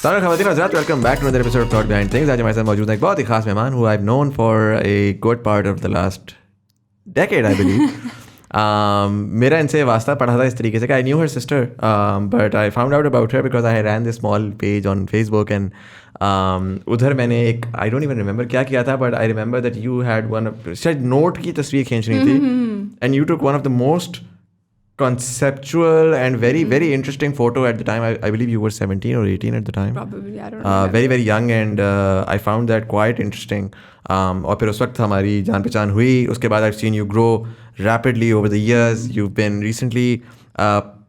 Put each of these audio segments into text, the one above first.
सारा ख़वातीन हज़रात, welcome back to another episode of Thought Behind Things. आज हमारे साथ मौजूद है एक बहुत ही खास मेहमान who I have known for a good part of the last decade I believe. मेरा इनसे वास्ता पड़ा था इस तरीके से कि I knew her sister but I found out about her because I ran this small page on Facebook and उधर मैंने एक आई डोंट इवन रिमेंबर क्या किया था, but I remember that you had one शायद नोट की तस्वीर खींचनी थी and you took one of the most conceptual and very interesting photo at the time. I believe you were 17 or 18 at the time. Probably, I don't know. Very young and I found that quite interesting. और फिर उस वक्त हमारी जान पहचान हुई. उसके बाद I've seen you grow rapidly over the years. You've been recently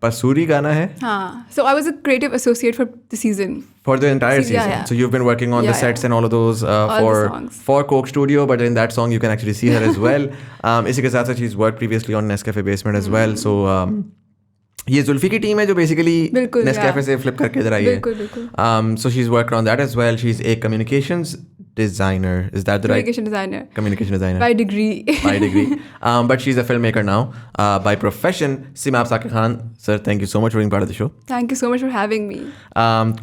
Pasoori गाना है. हाँ. So I was a creative associate for the season. For the entire season. Yeah. So you've been working on the sets and all of those for cokestudio, but in that song you can actually see her as well. इसी के साथ साथ she's worked previously on Nescafe Basement as well. So ये जुल्फी की team है जो basically Nescafe से flip करके इधर आई है. So she's worked on that as well. She's a communications designer. Is that the right? Communication designer. By degree. But she's a filmmaker now. By profession, Seemab Saqib Khan. Sir, thank you so much for being part of the show. Thank you so much for having me.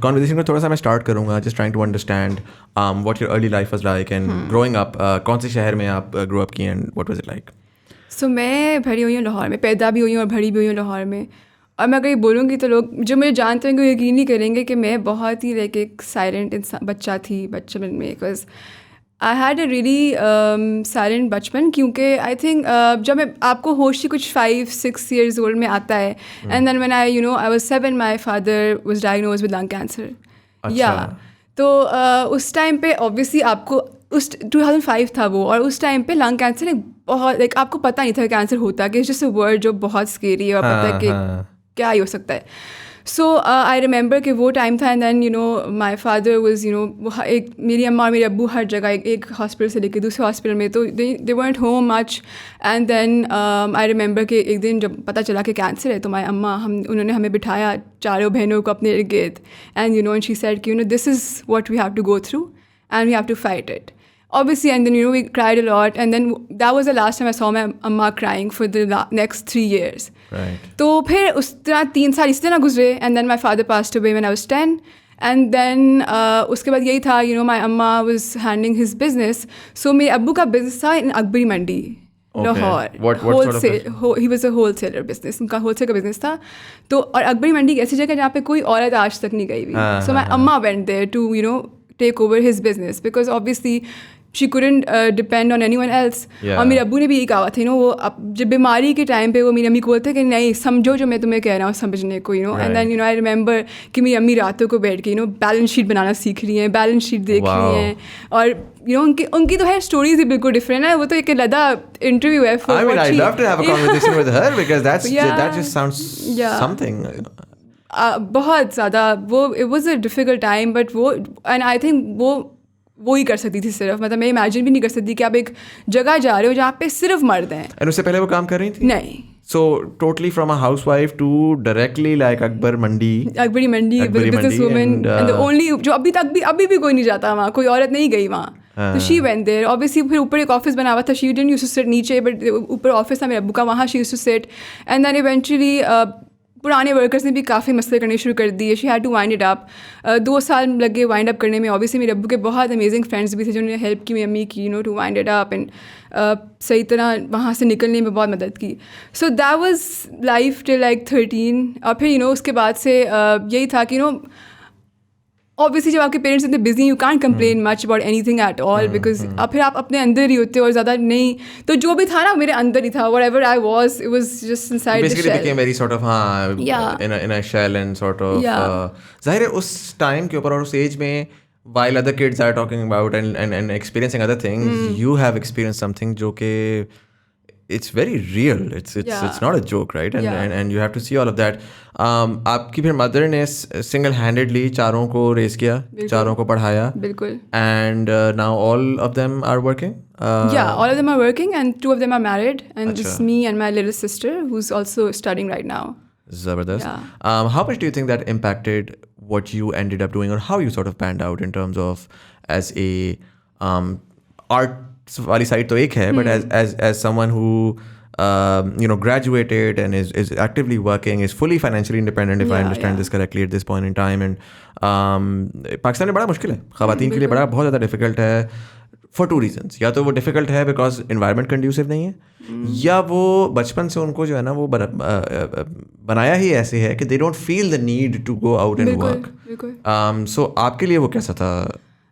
Conversation को थोड़ा सा मैं start करूँगा. Just trying to understand what your early life was like and growing up. कौन से शहर में आप grew up की and what was it like? So मैं भरी हुई हूँ लाहौर में, पैदा भी हुई हूँ और भरी भी हुई हूँ लाहौर में. और मैं अगर ये बोलूँगी तो लोग जो मुझे जानते हैं वो यकीन नहीं करेंगे कि मैं बहुत ही लाइक एक साइलेंट बच्चा थी बचपन में. Because I had a really silent बचपन, क्योंकि आई थिंक जब मैं आपको होश ही कुछ 5-6 years old में आता है and then when I was 7 my father was diagnosed with lung cancer. या तो उस टाइम पे ऑब्वियसली आपको उस 2005 था वो, और उस टाइम पे लंग कैंसर एक बहुत लाइक आपको पता नहीं था कैंसर होता कि इट्स जस्ट अ वर्ड जो बहुत स्केरी है और पता है कि क्या ही हो सकता है. सो आई रिमेंबर कि वो टाइम था and then my father was एक मेरी अम्मा और मेरे अब्बू हर जगह एक हॉस्पिटल से लेके दूसरे हॉस्पिटल में, तो they weren't home much. And then I remember कि एक दिन जब पता चला कि कैंसर है तो माई अम्मा उन्होंने हमें बिठाया चारों बहनों को अपने इर्द गिर्द एंड शी सेड कि this is what we have to go through and we have to fight it. Obviously, and then we cried a lot, and then that was the last time I saw my amma crying for the next 3 years. Right. तो फिर उस तरह 3 साल इस तरह गुजरे, and then my father passed away when I was 10, and then उसके बाद यही था my amma was handling his business. So मेरे अब्बू का business था in Akbari Mandi Lahore. What sort of business? He was a wholesaler business. उनका wholesale का business था. तो और अकबरी मंडी एक ऐसी जगह जहाँ पे कोई औरत आज तक नहीं गई हुई. So my amma went there to take over his business because obviously she couldn't depend on anyone else. और मेरे अब्बू ने भी यही कहा था वो जब बीमारी के टाइम पे वो मेरी अम्मी को बोलते कि नहीं समझो जो मैं तुम्हें कह रहा हूँ समझने को एंड देन आई रिमेंबर कि मेरी अम्मी रातों को बैठ के बैलेंस शीट बनाना सीख रही हैं, बैलेंस शीट देख रही हैं. और उनकी तो है स्टोरीज ही बिल्कुल डिफरेंट है. वो तो एक अलग इंटरव्यू है. I mean, I'd love to have a conversation with her because that just sounds something. बहुत ज़्यादा वो it was a difficult time, but वो and I think वो ही कर सकती थी सिर्फ. मतलब मैं इमेजिन भी नहीं कर सकती कि आप एक जगह जा रहे हो जहाँ पे सिर्फ मर्द हैं. और उससे पहले वो काम कर रही थी? नहीं. So totally from a housewife to directly like Akbari Mandi business woman and the only जो अभी भी कोई नहीं जाता वहाँ, कोई औरत नहीं गई वहाँ. तो she went there. Obviously फिर ऊपर एक ऑफिस बना हुआ था. She didn't used to sit नीचे, but ऊपर ऑफिस था मेरे अब्बू का, वहाँ she used to sit. And then eventually पुराने वर्कर्स ने भी काफ़ी मसले करने शुरू कर दिए. She had to wind it up. 2 साल लगे वाइंड अप करने में. ऑब्वियसली मेरे अब्बू के बहुत अमेजिंग फ्रेंड्स भी थे जिन्होंने हेल्प की मेरी अम्मी की to wind it up and सही तरह वहाँ से निकलने में बहुत मदद की. So that was life till like 13. और फिर उसके बाद से यही था कि ऑब्वियसली जब आपके पेरेंट्स इतने busy you can't complain much about anything at all because अब फिर आप अपने अंदर ही होते हो और ज़्यादा नहीं. तो जो भी था ना मेरे अंदर ही था. Whatever I was it was just inside the shell. Basically became very sort of in a shell and sort of ज़ाहिर है उस टाइम के ऊपर और उस एज में while other kids are talking about and experiencing other things you have experienced something जो कि it's very real. It's not a joke, right? And you have to see all of that. आपकी फिर mother ने single handedly चारों को race किया, चारों को पढ़ाया. बिल्कुल. And now all of them are working? All of them are working and 2 of them are married and just me and my little sister who's also studying right now. Zabardast. How much do you think that impacted what you ended up doing or how you sort of panned out in terms of as a art वाली side तो एक है, but as someone who graduated and is actively working, is fully financially independent if I understand this correctly at this point in time, and Pakistan में बड़ा मुश्किल है, ख़वातीन के लिए बड़ा बहुत ज़्यादा डिफ़िकल्ट है फॉर 2 रीजंस. या तो वो डिफ़िकल्ट है बिकॉज इन्वायरमेंट कंड्यूसिव नहीं है, या वो बचपन से उनको जो है ना वो बनाया ही ऐसे है कि they don't feel the need to go out and work. So आपके लिए वो कैसा था?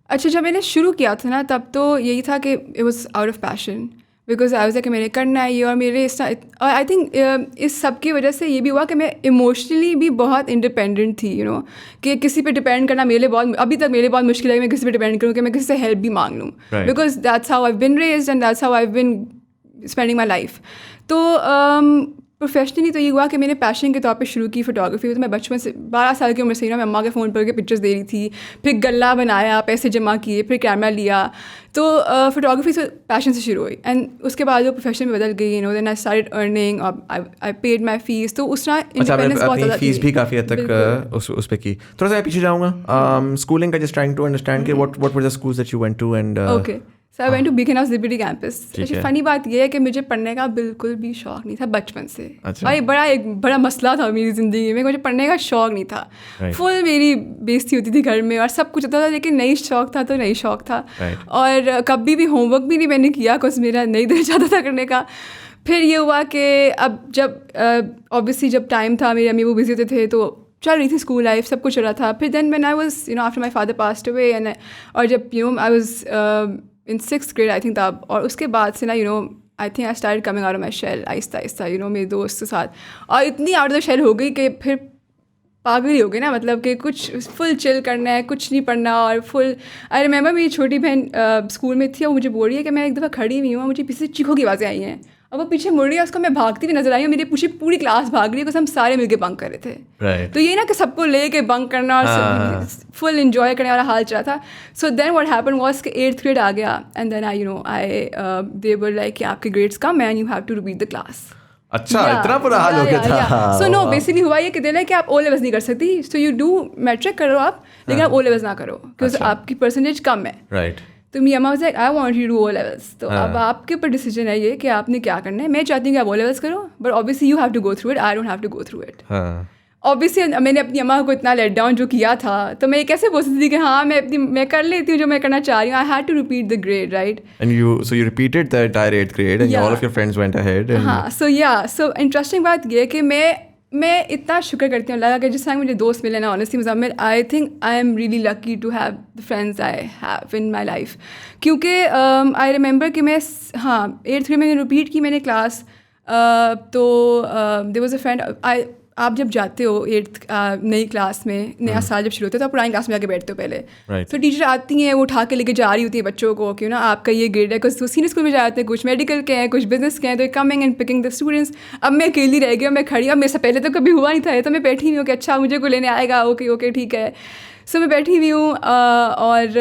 अच्छा, जब मैंने शुरू किया था ना तब तो यही था कि it was out of passion, because I was like मैंने करना है ये, और मेरे और आई थिंक इस सब की वजह से ये भी हुआ कि मैं इमोशनली भी बहुत इंडिपेंडेंट थी, यू नो, कि किसी पे डिपेंड करना मेरे लिए बहुत, अभी तक मेरे लिए बहुत मुश्किल है कि मैं किसी पे डिपेंड करूँ, कि मैं किसी से हेल्प भी मांग लूँ, because that's how I have been raised and that's how I have been spending my life. तो प्रोफेशनली तो ये हुआ कि मैंने पैशन के तौर पे शुरू की फ़ोटोग्राफी. तो मैं बचपन से 12 साल की उम्र से ना मैं अम्मा के फ़ोन पर के पिक्चर्स दे रही थी, फिर गल्ला बनाया, पैसे जमा किए, फिर कैमरा लिया. तो फ़ोटोग्राफी से पैशन से शुरू हुई, एंड उसके बाद वो प्रोफेशन में बदल गई, you know. Then I started earning, I paid my fees. तो उस तरह इंडिपेंडेंस बहुत ज़्यादा, फीस भी काफ़ी हद तक उस पर की. थोड़ा सा मैं पीछे जाऊँगा. स्कूलिंग का जस्ट ट्राइंग टू अंडरस्टैंड कि what were the schools that you went to and okay. So I went to Beaconhouse Liberty campus. Funny बात यह है कि मुझे पढ़ने का बिल्कुल भी शौक नहीं था बचपन से. और एक बड़ा मसला था मेरी ज़िंदगी में, मुझे पढ़ने का शौक नहीं था. फुल मेरी बेइज्जती होती थी घर में और सब कुछ होता था, लेकिन नहीं शौक था तो नहीं शौक था. और कभी भी होमवर्क भी नहीं मैंने किया, कुछ मेरा नहीं दिल चाहता था करने का. फिर ये हुआ कि अब जब ऑब्वियसली जब टाइम था, मेरे अम्मी वो बिजी होते थे, तो चल रही थी स्कूल लाइफ, सब कुछ हो रहा था. फिर then when I was, you know, after my father passed away, and और जब you know I was in 6th grade I think तब, और उसके बाद से ना, you know, I think I start coming out of my shell आहिस्ता आहिस्ता, यू नो, मेरे दोस्त के साथ. और इतनी आउट ऑफ द शेल हो गई कि फिर पागल ही हो गई ना, मतलब कि कुछ फुल चिल करना है, कुछ नहीं पढ़ना. और फुल आई रिमेंबर मेरी छोटी बहन स्कूल में थी, और मुझे बोल रही है कि मैं एक दफ़ा खड़ी हुई हूँ, मुझे पीछे चीखों की आवाज़ें आई हैं, और वो पीछे मुड़ रही है, उसको मैं भागती हुई नजर आई हूँ, मेरी पूरी क्लास भाग रही है, बिकॉज हम सारे मिलके बंक कर रहे थे. तो ये ना कि सबको ले के बंक करना और फुल इन्जॉय करने वाला हाल चला था. So then what happen was कि 8th grade आ गया, and then I, you know, they were like कि आपके ग्रेड्स कम and you have to repeat the class. अच्छा, इतना बुरा हाल हो गया था. सो नो, बेसिकली हुआ ये कि दिल है कि आप ओ लेवल्स नहीं कर सकती, सो यू डू मैट्रिक करो आप, लेकिन आप ओ लेवल्स ना करो, बिकॉज आपकी परसेंटेज कम है. राइट. तो मी अम्मा was like I want you to do O levels. तो अब आपके ऊपर डिसीजन है ये कि आपने क्या करना है. मैं चाहती हूँ कि आप ओ लेवल्स करो, but obviously you have to go through it, I don't have to go through it. Obviously मैंने अपनी अम्मा को इतना लेट डाउन जो किया था, तो मैं कैसे बोल सकती थी कि हाँ मैं कर लेती हूँ जो मैं करना चाह रही हूँ. I had to repeat the grade, right. And you repeated the entire 8th grade and all of your friends went ahead. हाँ, सो इंटरेस्टिंग बात ये कि मैं इतना शुक्र करती हूँ अल्लाह का कि जिस टाइम मुझे दोस्त मिले ना, honestly Muzammil, I think I am really lucky to have the friends I have in my life. क्योंकि आई रिमेंबर कि मैं 8th grade में रिपीट की मैंने क्लास. तो देयर वाज अ फ्रेंड. आप जब जाते हो 8th नई क्लास में, नया साल जब शुरू होता है, तो आप पुरानी क्लास में जाके बैठते हो पहले. तो टीचर आती हैं, वो उठा के लेके जा रही होती है बच्चों को, क्यों ना आपका ये ग्रेड है. कुछ तो सीनियर स्कूल में जाते हैं, कुछ मेडिकल के हैं, कुछ बिजनेस के हैं, तो coming and picking the students. अब मैं अकेली रह गई, मैं खड़ी. अब मेरे से पहले तो कभी हुआ नहीं था, तो मैं बैठी हुई हूँ कि अच्छा मुझे कोई लेने आएगा, ओके ठीक है. सो मैं बैठी हुई हूँ, और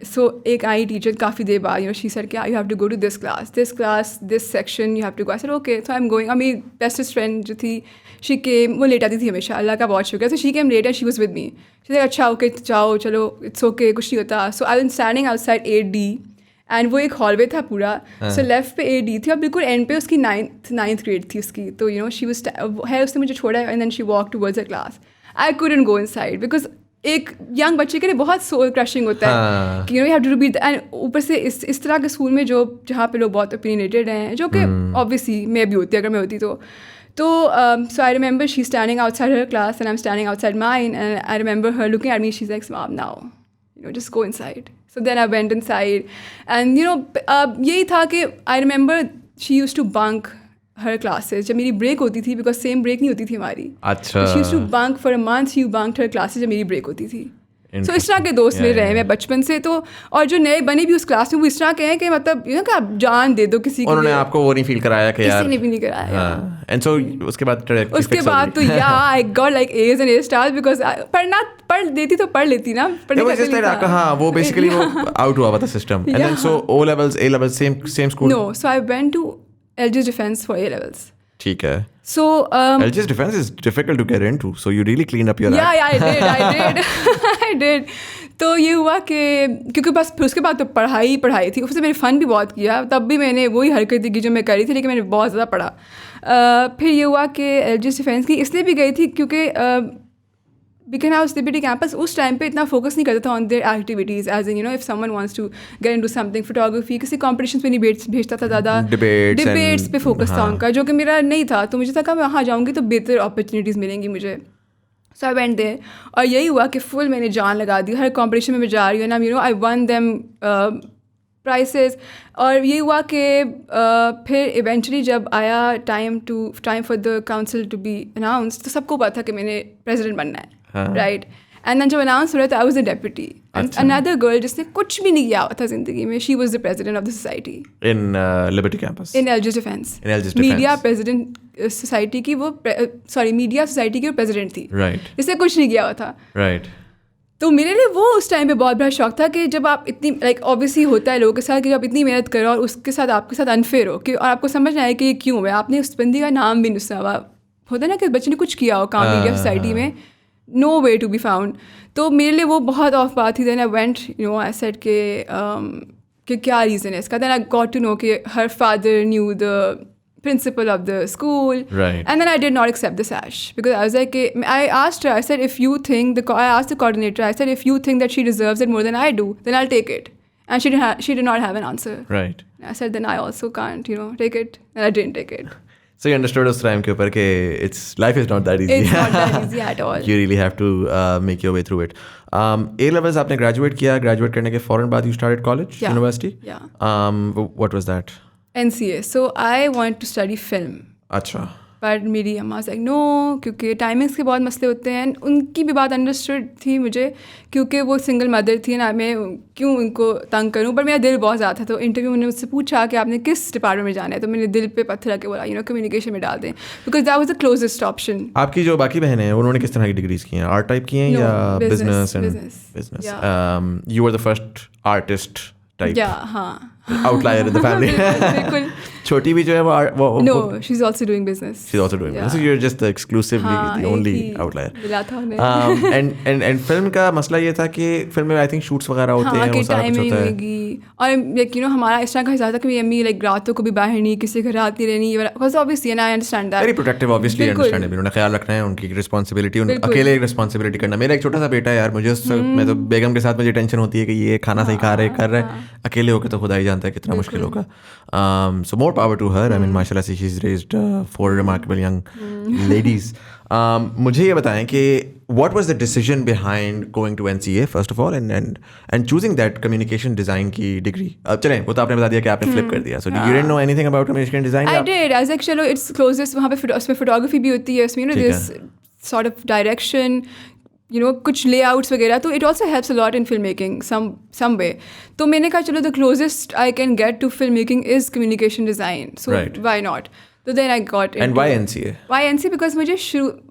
सो एक आई टीचर काफ़ी देर बाद, यू नो, शी सेड कि you have to go to this class this section, you have to go. I said okay. So I am going. मेरी बेस्टेस्ट फ्रेंड जो थी, शी केम, वो लेट आती थी हमेशा, अल्लाह का बहुत शुक्र है. So she came late and she was with me. She said अच्छा ओके जाओ, चलो इट्स ओके, कुछ नहीं होता. So I am standing outside 8D, and वो एक हॉलवे था पूरा. सो लेफ्ट पे 8D थी, और बिल्कुल एंड पे उसकी 9th grade थी उसकी. तो यू नो शी वाज है, उसने मुझे छोड़ा, and then she walk towards the class. I couldn't go inside, because एक यंग बच्चे के लिए बहुत सोल क्रशिंग होता है कि you know you have to repeat. And ऊपर से इस तरह के स्कूल में जहाँ पे लोग बहुत ओपिनियनेटेड हैं, जो कि ऑब्वियसली मैं भी होती अगर मैं होती तो. So I remember she's standing outside her class and I'm standing outside mine, and I remember her looking at me. She's like, "Mom, now, you know, just go inside." So then I went inside, and you know, यही था कि I remember she used to bunk her classes जब मेरी break होती थी, because same break नहीं होती थी हमारी. अच्छा. She used to bunk for a month. She bunked her classes जब मेरी break होती थी. सो इस तरह के दोस्त मिल रहे हैं मैं बचपन से. तो और जो नए बने भी उस क्लास में, वो इस तरह के हैं कि मतलब यू नो कि आप जान दे दो किसी को. उन्होंने आपको वो नहीं फील कराया कि यार, किसी ने भी नहीं कराया. एंड सो उसके बाद तो या I got like A's and A stars, because पढ़ देती तो पढ़ लेती ना. हाँ, वो बेसिकली वो आउट हुआ था system. And then so O levels A levels same school. No, so I went to LG's Defense for A levels. ठीक है. So LG's Defense is difficult to get into, so you really cleaned up your act. Yeah, I did. तो ये हुआ कि क्योंकि बस फिर उसके बाद तो पढ़ाई थी. उससे मैंने फ़न भी बहुत किया, तब भी मैंने वही हरकत की जो मैं करी थी, लेकिन मैंने बहुत ज़्यादा पढ़ा. फिर ये हुआ कि LG's Defense की इसलिए भी गई थी क्योंकि because I was TBT campus उस टाइम पे इतना फोकस नहीं करता था on their activities as in if someone wants to get into something photography किसी कॉम्पिटिशन पे नहीं भेजता था ज़्यादा डिबेट्स पे फोकस था उनका जो कि मेरा नहीं था तो मुझे था कि मैं वहाँ जाऊँगी तो बेहतर अपॉर्चुनिटीज़ मिलेंगी मुझे सो आई वेंट देयर और यही हुआ कि फुल मैंने जान लगा दी हर कॉम्पिटिशन में मैं जा रही हूँ and I won them prizes और ये हुआ कि फिर इवेंचुअली जब आया time for the council to be announce तो सबको पता था कि मैंने प्रेसिडेंट बनना है राइट एंड देन जब अनाउंस हो रहा था I was the deputy and another girl जिसने कुछ भी नहीं किया हुआ था जिंदगी में she was the president of the society in Liberty campus in L G defence media president society की वो मीडिया सोसाइटी की वो प्रेसिडेंट थी राइट जिसने कुछ नहीं किया हुआ था राइट तो मेरे लिए वो उस टाइम पे बहुत बड़ा शौक था कि जब आप इतनी लाइक ऑब्वियसली होता है लोगों के साथ कि जब आप इतनी मेहनत करो और उसके साथ आपके साथ अनफेयर हो कि और आपको समझ ना आए कि ये क्यों है आपने उस बंदी का नाम भी नहीं सुना हुआ होता है ना कि बच्चे ने कुछ किया हो काम मीडिया सोसाइटी में no way to be found तो मेरे लिए वो बहुत ऑफ बात थी then I went I said कि क्या रीज़न है इसका then I got to know कि her father knew the principal of the school right and then I did not accept the sash because I was like I asked her I said if you think I asked the coordinator I said if you think that she deserves it more than I do then I'll take it and she did not have an answer right I said then I also can't take it and I didn't take it so you understood us time ke upar ke life is not that easy it's not that easy at all you really have to make your way through it A levels aapne graduate karne ke fauran baad you started college university what was that NCA so I want to study film अच्छा पर मेरी अम्मा से no क्योंकि timings के बहुत मसले होते हैं उनकी भी बात अंडरस्टूड थी मुझे क्योंकि वो सिंगल मदर थी ना मैं क्यों उनको तंग करूं पर मेरा दिल बहुत ज़्यादा था तो इंटरव्यू में मुझसे पूछा कि आपने किस डिपार्टमेंट में जाना है तो मैंने दिल पे पत्थर रख के बोला कम्युनिकेशन में डाल दें because that was the closest option आपकी जो बाकी बहनें हैं उन्होंने किस तरह की डिग्रीज की हैं आर्ट टाइप की हैं या business you are the first artist type हाँ outlier in the family बिल्कुल छोटी भी जो है वो no she's also doing business so you're just exclusively the only outlier मिला था उन्हें and film का मसला ये था कि फिल्म में I think shoots वगैरह होते हैं वो सारा कुछ होता है और like हमारा इस तरह का हिसाब था कि अम्मी like रातों को भी बाहर नहीं किसी घर रात नहीं रहनी because obviously and I understand that very protective obviously understandable उन्हें ख्याल रखना है उनकी रिस्पॉन्सिबिलिटी अकेले रिस्पॉन्सिबिलिटी करना मेरा एक छोटा सा बेटा है यार मुझे मैं तो बेगम के साथ मुझे टेंशन होती है कि ये खाना सही खा रहे कर रहा है अकेले होकर तो खुदा ही जानता है कितना मुश्किल होगा so more power to her I mean mashallah she's raised 4 remarkable young ladies मुझे ये बताएं कि what was the decision behind going to NCA first of all and choosing that communication design की degree अब चलें वो तो आपने बता दिया कि आपने flip कर दिया so you didn't know anything about communication design I did I was like चलो it's closest वहाँ पे उसमें photography भी होती है उसमें this sort of direction कुछ लेआउट्स वगैरह तो it also helps a lot in film making some way तो मैंने कहा चलो the closest I can get to film making is communication design so why not तो then I got and why NCA because मुझे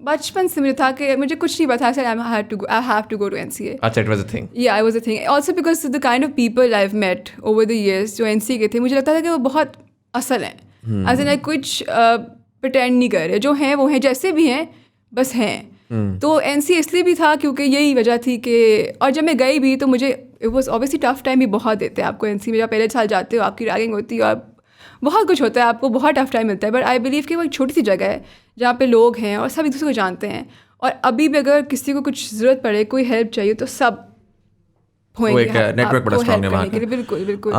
बचपन से मुझे था कि मुझे कुछ नहीं पता sir I have to go to NCA अच्छा इट वाज अ थिंग या I was a thing also because the kind of people I have met over the years जो NCA के थे मुझे लगता था कि वो बहुत असल हैं एज इन कुछ प्रटेंड नहीं कर रहे जो हैं वो हैं जैसे भी हैं बस हैं तो NCA इसलिए भी था क्योंकि यही वजह थी कि और जब मैं गई भी तो मुझे it was obviously tough time भी बहुत देते हैं आपको NCA में जब पहले साल जाते हो आपकी रैगिंग होती है और बहुत कुछ होता है आपको बहुत टफ टाइम मिलता है बट आई बिलीव कि वो एक छोटी सी जगह है जहाँ पे लोग हैं और सब एक दूसरे को जानते हैं और अभी भी अगर किसी को कुछ ज़रूरत पड़े कोई हेल्प चाहिए तो सब होंगे नेटवर्क बड़ा स्ट्रांग है वहाँ का बिल्कुल बिल्कुल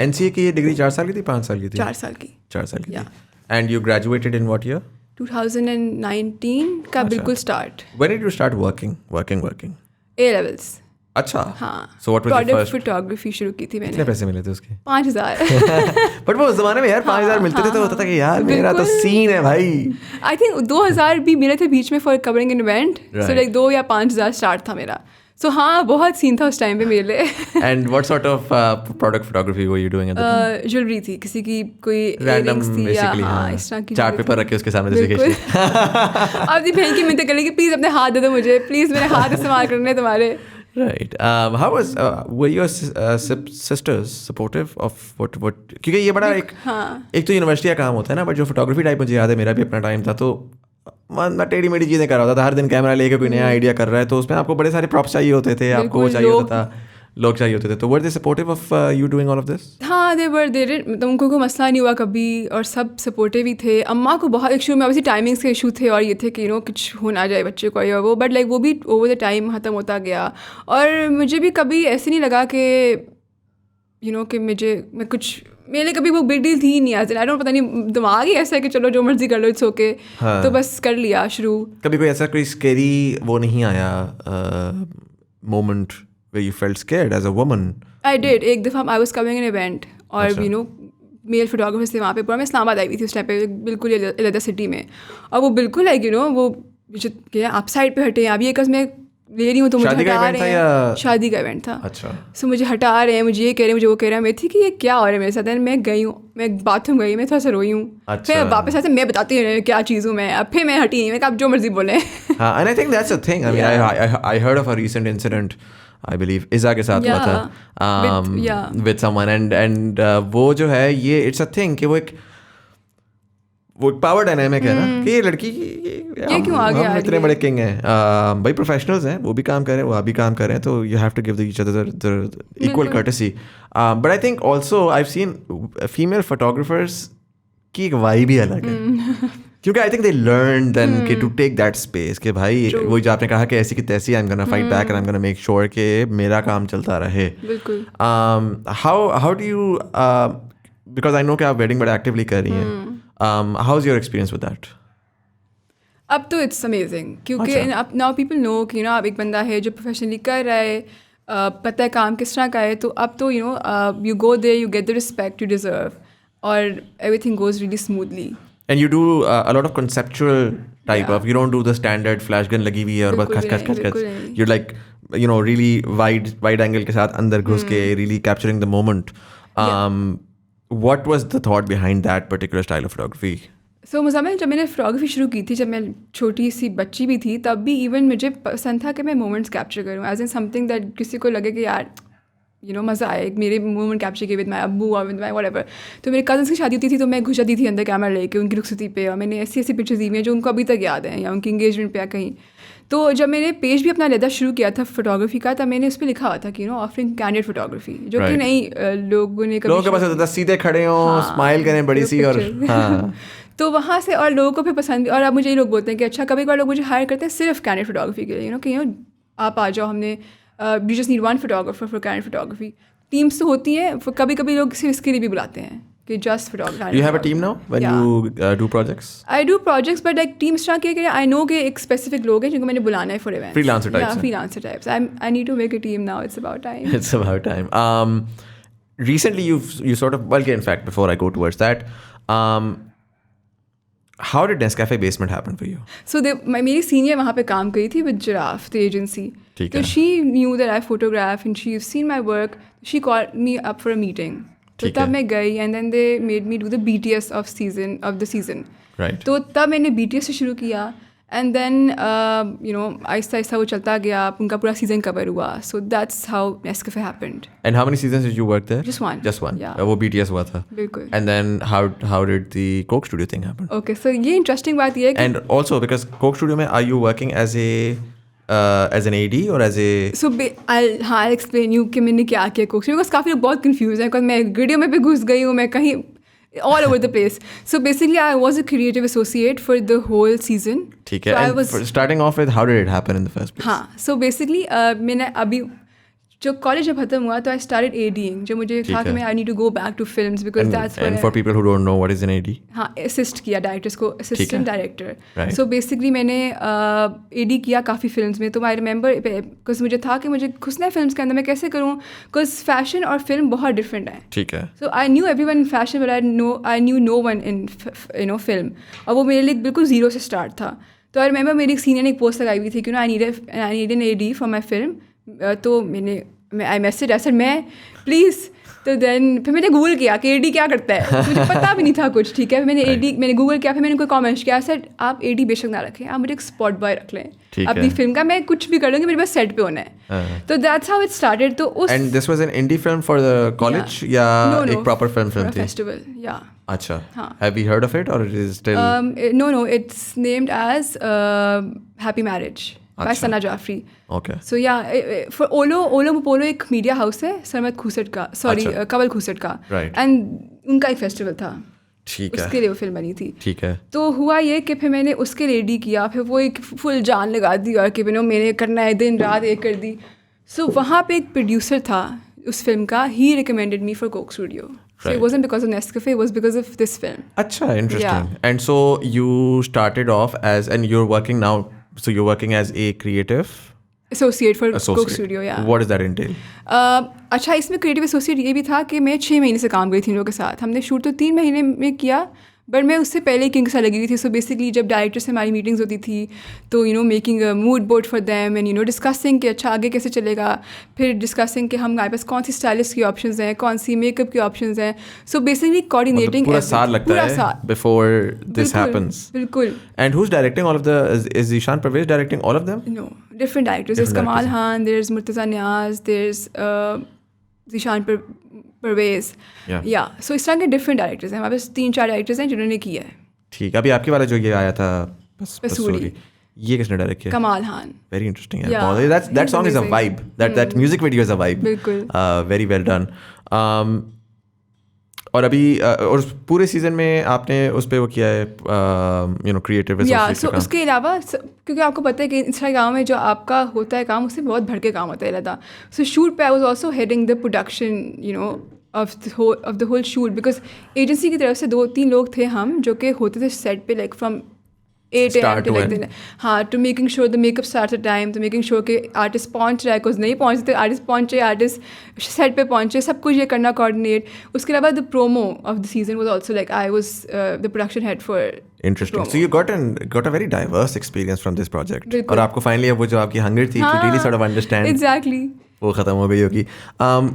NCA की ये डिग्री 4 साल की थी 5 साल की थी 4 साल की and you graduated in what year 2019 का बिल्कुल start When did you start working? A levels अच्छा हाँ so what was your first photography शुरू की थी मैंने कितने पैसे मिले थे उसके 5,000 बट वो उस जमाने में यार 5,000 मिलते थे तो होता था कि यार मेरा तो सीन है भाई आई थिंक 2,000 भी मिले थे बीच में for covering an event so like 2 या 5,000 स्टार्ट था मेरा सो हाँ बहुत सीन था उस टाइम पे मेरे लिए and what sort of product photography were you doing at the time jewellery थी किसी की कोई रैंडम बेसिकली हाँ इस तरह की चार्ट पेपर रखे उसके सामने जैसे अपनी बहन की मिन्नत कर ली कि प्लीज़ अपने हाथ दे दो मुझे प्लीज़ मेरे हाथ इस्तेमाल करने तुम्हारे Right. How was were your sisters supportive of what क्योंकि ये बड़ा एक तो यूनिवर्सिटी का काम होता है ना बट जो फोटोग्राफी टाइप मुझे याद है मेरा भी अपना टाइम था तो मैं टेढ़ी मेढ़ी चीज़ें कर रहा था हर दिन कैमरा लेके कोई नया आइडिया कर रहा है तो उसमें आपको बड़े सारे प्रॉप्स चाहिए होते थे आपको चाहिए होता था लोग चाहिए होते थे. तो were they supportive of you doing all of this? हाँ मतलब उनको कोई मसला नहीं हुआ कभी और सब सपोर्टिव ही थे. अम्मा को बहुत इशू में ऑब्वियसली टाइमिंग्स के इशू थे और ये थे कि कुछ हो ना जाए बच्चे को या वो, बट लाइक वो भी ओवर द टाइम ख़त्म होता गया. और मुझे भी कभी ऐसे नहीं लगा कि कि मैं कुछ मेरे लिए कभी वो बिग डील थी नहीं. आज आई डोंट, पता नहीं दिमाग ही ऐसा है कि चलो जो मर्जी कर लो, इट्स ओके. तो बस कर लिया शुरू. कभी कोई ऐसा कोई स्कैरी वो नहीं आया moment where you felt scared as a woman? I did. एक दफ़ा I was covering an event और मेल फोटोग्राफर्स थे वहाँ पे. पूरा मैं इस्लामाबाद आई हुई थी उस टाइम पे, बिल्कुल अलग सिटी में. और वो बिल्कुल लाइक वो आप साइड पे हटे, आप ये कस मैं ले रही हूँ तो मुझे हटा रहे हैं. शादी का इवेंट था. अच्छा. सो मुझे हटा रहे हैं, मुझे ये कह रहे हैं, मुझे वो कह रहे हैं. मैं थी कि ये क्या हो रहा है मेरे साथ. मैं गई हूँ, मैं बाथरूम गई, मैं थोड़ा सा रोई हूँ. फिर वापस आते मैं बताती हूँ क्या चीज़ हूँ मैं. अब फिर मैं हटी नहीं, मैं कहा आप जो मर्जी बोलें. हाँ, and I think that's the thing. I mean, I heard of a recent incident, I believe इज़ा के साथ हुआ था with someone and वो जो है ये it's a thing कि वो एक पावर डायनामिक है ना कि ये लड़की ये क्यों आगे हम इतने बड़े किंग हैं. भाई प्रोफेशनल्स हैं, वो भी काम कर रहे हैं, वो आप भी काम कर रहे हैं, तो you have to give each other the equal courtesy. But I think also I have seen female photographers की एक वाइब ही अलग है. क्योंकि I think they learn then कि टू टेक दैट स्पेस कि भाई वो जो आपने कहा कि ऐसी की तैसी I am gonna fight back and I am gonna make sure कि मेरा काम चलता रहे. बिल्कुल. How do you, because I know कि आप वेडिंग बड़ा एक्टिवली कर रही हैं. How is your experience with that? अब तो इट्स अमेजिंग क्योंकि अब नाउ पीपल नो कि आप एक बंदा है जो प्रोफेशनली कर रहा है, पता है काम किस तरह का है. तो अब तो you go there, you get the respect you deserve और everything goes really smoothly. And you do a lot of conceptual type of, you don't do the standard flash gun लगी हुई है और बस खच. You're like really wide angle के साथ अंदर घुस के really capturing the moment. What was the thought behind that particular style of photography? So मुज़ामिल, जब मैंने फ़ोटोग्राफी शुरू की थी, जब मैं छोटी सी बच्ची भी थी, तब भी इवन मुझे पसंद था कि मैं मोमेंट्स कैप्चर करूँ एज इन समथिंग दैट किसी को लगे कि यार मज़ा आए मेरे मोमेंट कैप्चर किए विद माई अब्बू और विद माई व्हाटएवर. तो मेरे कज़न्स की शादी होती थी तो मैं घुस जाती थी अंदर कैमरा लेके उनकी रुखसती पे, और मैंने ऐसी पिक्चर्स दी हुई हैं जो उनको अभी तक याद हैं, या उनकी इंगेजमेंट पे या कहीं. तो जब मैंने पेज भी अपना लेदा शुरू किया था फोटोग्राफी का, तब मैंने उस पर लिखा हुआ था कि ऑफरिंग कैंडिड फोटोग्राफी, जो कि नहीं लोगों ने लोगों के पास सीधे खड़े हो, स्माइल करें बड़ी सी और तो वहाँ से और लोगों को फिर पसंद भी. और अब मुझे ये लोग बोलते हैं कि अच्छा, कभी कभार लोग मुझे हायर करते हैं सिर्फ कैंडिड फोटोग्राफी के लिए, कि आप आ जाओ, हमने you just need one photographer for candid photography. Teams तो होती हैं, कभी कभी लोग सिर्फ इसके लिए भी बुलाते हैं कि just photography. You have a team now when you do projects? I do projects, but like team start किए I know कि एक specific लोग हैं जिनको मैंने बुलाना है for events. Freelancer types. Yeah, freelancer types. I need to make a team now. It's about time. It's about time. Recently you sort of, well, in fact, before I go towards that, how did Nescafe Basement happen for you? So मेरी senior वहाँ पे काम करी थी with Giraffe, the agency. So she knew that I photograph and she's seen my work. She called me up for a meeting. तो तब मैं गई and then they made me do the BTS of the season. Right. तो तब मैंने BTS से शुरू किया and then आहिस्ता आहिस्ता वो चलता गया, उनका पूरा सीजन कवर हुआ. So that's how Nescafe happened. And how many seasons did you work there? Just one. Just one. Yeah. वो BTS हुआ था. बिल्कुल. And then how did the Coke Studio thing happen? Okay, so ये interesting बात ये है कि and also because Coke Studio में are you working as an AD or as a... So I'll explain you कि मैंने क्या किया Coke Studio, because काफ़ी लोग बहुत confused हैं, because मैं वीडियो में भी घुस गई हूँ, मैं कहीं all over the place. So basically I was a creative associate for the whole season. ठीक है. So and starting off with, how did it happen in the first place? हाँ, so basically मैंने अभी जो कॉलेज जब खत्म हुआ तो आई स्टार्टेड एडीइंग, जो मुझे था कि मैं I need to go back to films because that's and for people who don't know what is an AD. हाँ, असिस्ट किया डायरेक्टर्स को, असिस्टेंट डायरेक्टर. सो बेसिकली मैंने एडी किया काफ़ी फिल्म्स में. तो आई रिमेंबर बिकॉज मुझे था कि मुझे घुसना है फिल्म्स के अंदर, मैं कैसे करूँ, बिकॉज फैशन और फिल्म बहुत डिफरेंट है. ठीक है. So I knew every one in fashion but I knew no one in film, और वो मेरे लिए बिल्कुल ज़ीरो से स्टार्ट था. तो आई रिमेंबर मेरी एक सीनियर ने एक पोस्ट लगाई हुई थी कि I need an AD for my film. तो आई मैसेज सर मैं प्लीज़. तो देन फिर मैंने गूगल किया कि एडी क्या करता है, मुझे पता भी नहीं था कुछ. ठीक है, मैंने गूगल किया, फिर मैंने कोई कमेंट्स किया, सर आप एडी बेशक ना रखें, आप मुझे एक स्पॉट बॉय रख लें अपनी फिल्म का, मैं कुछ भी कर लूँगी, मेरे पास सेट पे होना है. तो दैट्स हाउ इट स्टार्टेड. तो उस and this was an indie film for the college या एक प्रॉपर फिल्म थी? फेस्टिवल. या अच्छा. Have you heard of it और it is still? No, it's named as Happy Marriage. By Sana Jafri. Okay. So yeah, for Olo Mopolo एक media house है सरमत खुसट का, sorry कवल खुसट का, Right. एंड उनका एक फेस्टिवल था, ठीक है. उसके लिए वो फिल्म बनी थी. ठीक है. तो हुआ ये कि फिर मैंने उसके रेडी किया, फिर वो एक फुल जान लगा दी और कि मैंने करना है, दिन रात एक कर दी. सो वहाँ पे एक प्रोड्यूसर था उस फिल्म का, he recommended me for Coke Studio. So it wasn't because of Nescafe, it was because of this film. Acha, interesting. Yeah. And so you started off as, and you're working now, so you're working as a creative Associate for associate. Coke Studio, yeah. What does that entail? अच्छा, इसमें creative associate ये भी था कि मैं 6 महीने से काम करी थी इन लोगों के साथ. हमने शूट तो 3 महीने में किया, बट मैं उससे पहले ही किंग सा लगी हुई थी. सो बेसिकली जब डायरेक्टर से हमारी मीटिंग्स होती थी तो making a mood board for them and discussing कि अच्छा आगे कैसे चलेगा, फिर डिस्कसिंग कि हमारे पास कौन सी स्टाइलिस्ट की ऑप्शंस हैं, कौन सी मेकअप की ऑप्शंस हैं. सो बेसिकली कोऑर्डिनेटिंग पूरा साल लगता है before this happens. बिल्कुल. And who's directing all of the, is Zishan Parvez directing all of them? No, different directors. There's Kamal Khan, there's Murtaza Niaz, there's Zishan Parvez. Yeah. So इस तरह के different directors हैं. हमारे पास 3-4 directors हैं जिन्होंने किया है. ठीक. अभी आपके वाला जो ये आया था पसूरी, ये किसने डायरेक्ट किया? कमाल Khan. Very interesting. Yeah. That song is a vibe. That music video is a vibe. बिल्कुल. Very well done. और अभी और पूरे सीजन में आपने उस पर वो किया है क्रिएटिव एसोसिएट सो उसके अलावा क्योंकि आपको पता है कि इंस्टाग्राम में जो आपका होता है काम, उससे बहुत भर के काम होता है रहता. सो शूट पे I was also heading the production of the whole shoot, because agency की तरफ से 2-3 लोग थे हम जो कि होते थे सेट पे like from 8 AM to like हाँ, to making sure the makeup start at time, तो मेकिंग श्योर कि आर्टिस्ट पहुँच रहा है, कुछ नहीं पहुँचते आर्टिस्ट पहुँचे, आर्टिस्ट सेट पे पहुँचे, सब कुछ ये करना कोऑर्डिनेट. उसके अलावा the promo of the season was also like I was the production head for. Interesting. So you got a very diverse experience from this project. और आपको फाइनली अब वो जो आपकी हंगर थी to really sort of understand. Exactly. वो ख़त्म हो गई होगी.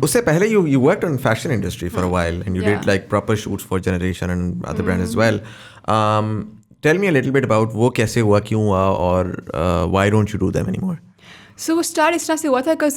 उससे पहले you worked on fashion industry for a while and you did like proper shoots for Generation and other brands as well. Tell me a little bit about वो कैसे हुआ, क्यों हुआ, और why don't you do them anymore? सो वो start इस तरह से हुआ था बिकॉज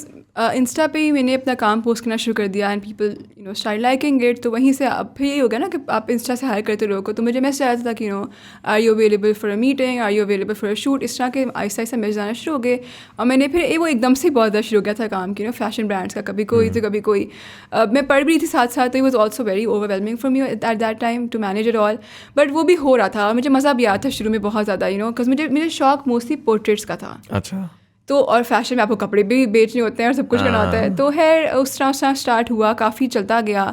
इंस्टा पे ही मैंने अपना काम पोस्ट करना शुरू कर दिया and people start liking it. तो वहीं से अब फिर ये हो गया ना कि आप इंस्टा से हायर करते लोगों को. तो मुझे मैसेज आया था कि are you available for a meeting, are you available for a shoot, इस तरह के आहिस्ता आहिस्ता मैसेज आना शुरू हो गए. और मैंने फिर वो एकदम से बहुत ज़्यादा शुरू हो गया था काम की फैशन ब्रांड्स का, कभी कोई तो कभी कोई. मैं पढ़ भी रही थी साथ साथ, तो it was also very overwhelming for me at that time to manage it all. But वो भी हो रहा था और मुझे मज़ा भी आया था शुरू में बहुत ज़्यादा बिकॉज मुझे शौक मोस्टली पोर्ट्रेट्स का था. अच्छा. तो और फैशन में आपको कपड़े भी बेचने होते हैं और सब कुछ करना होता है. तो उस तरह स्टार्ट हुआ, काफ़ी चलता गया.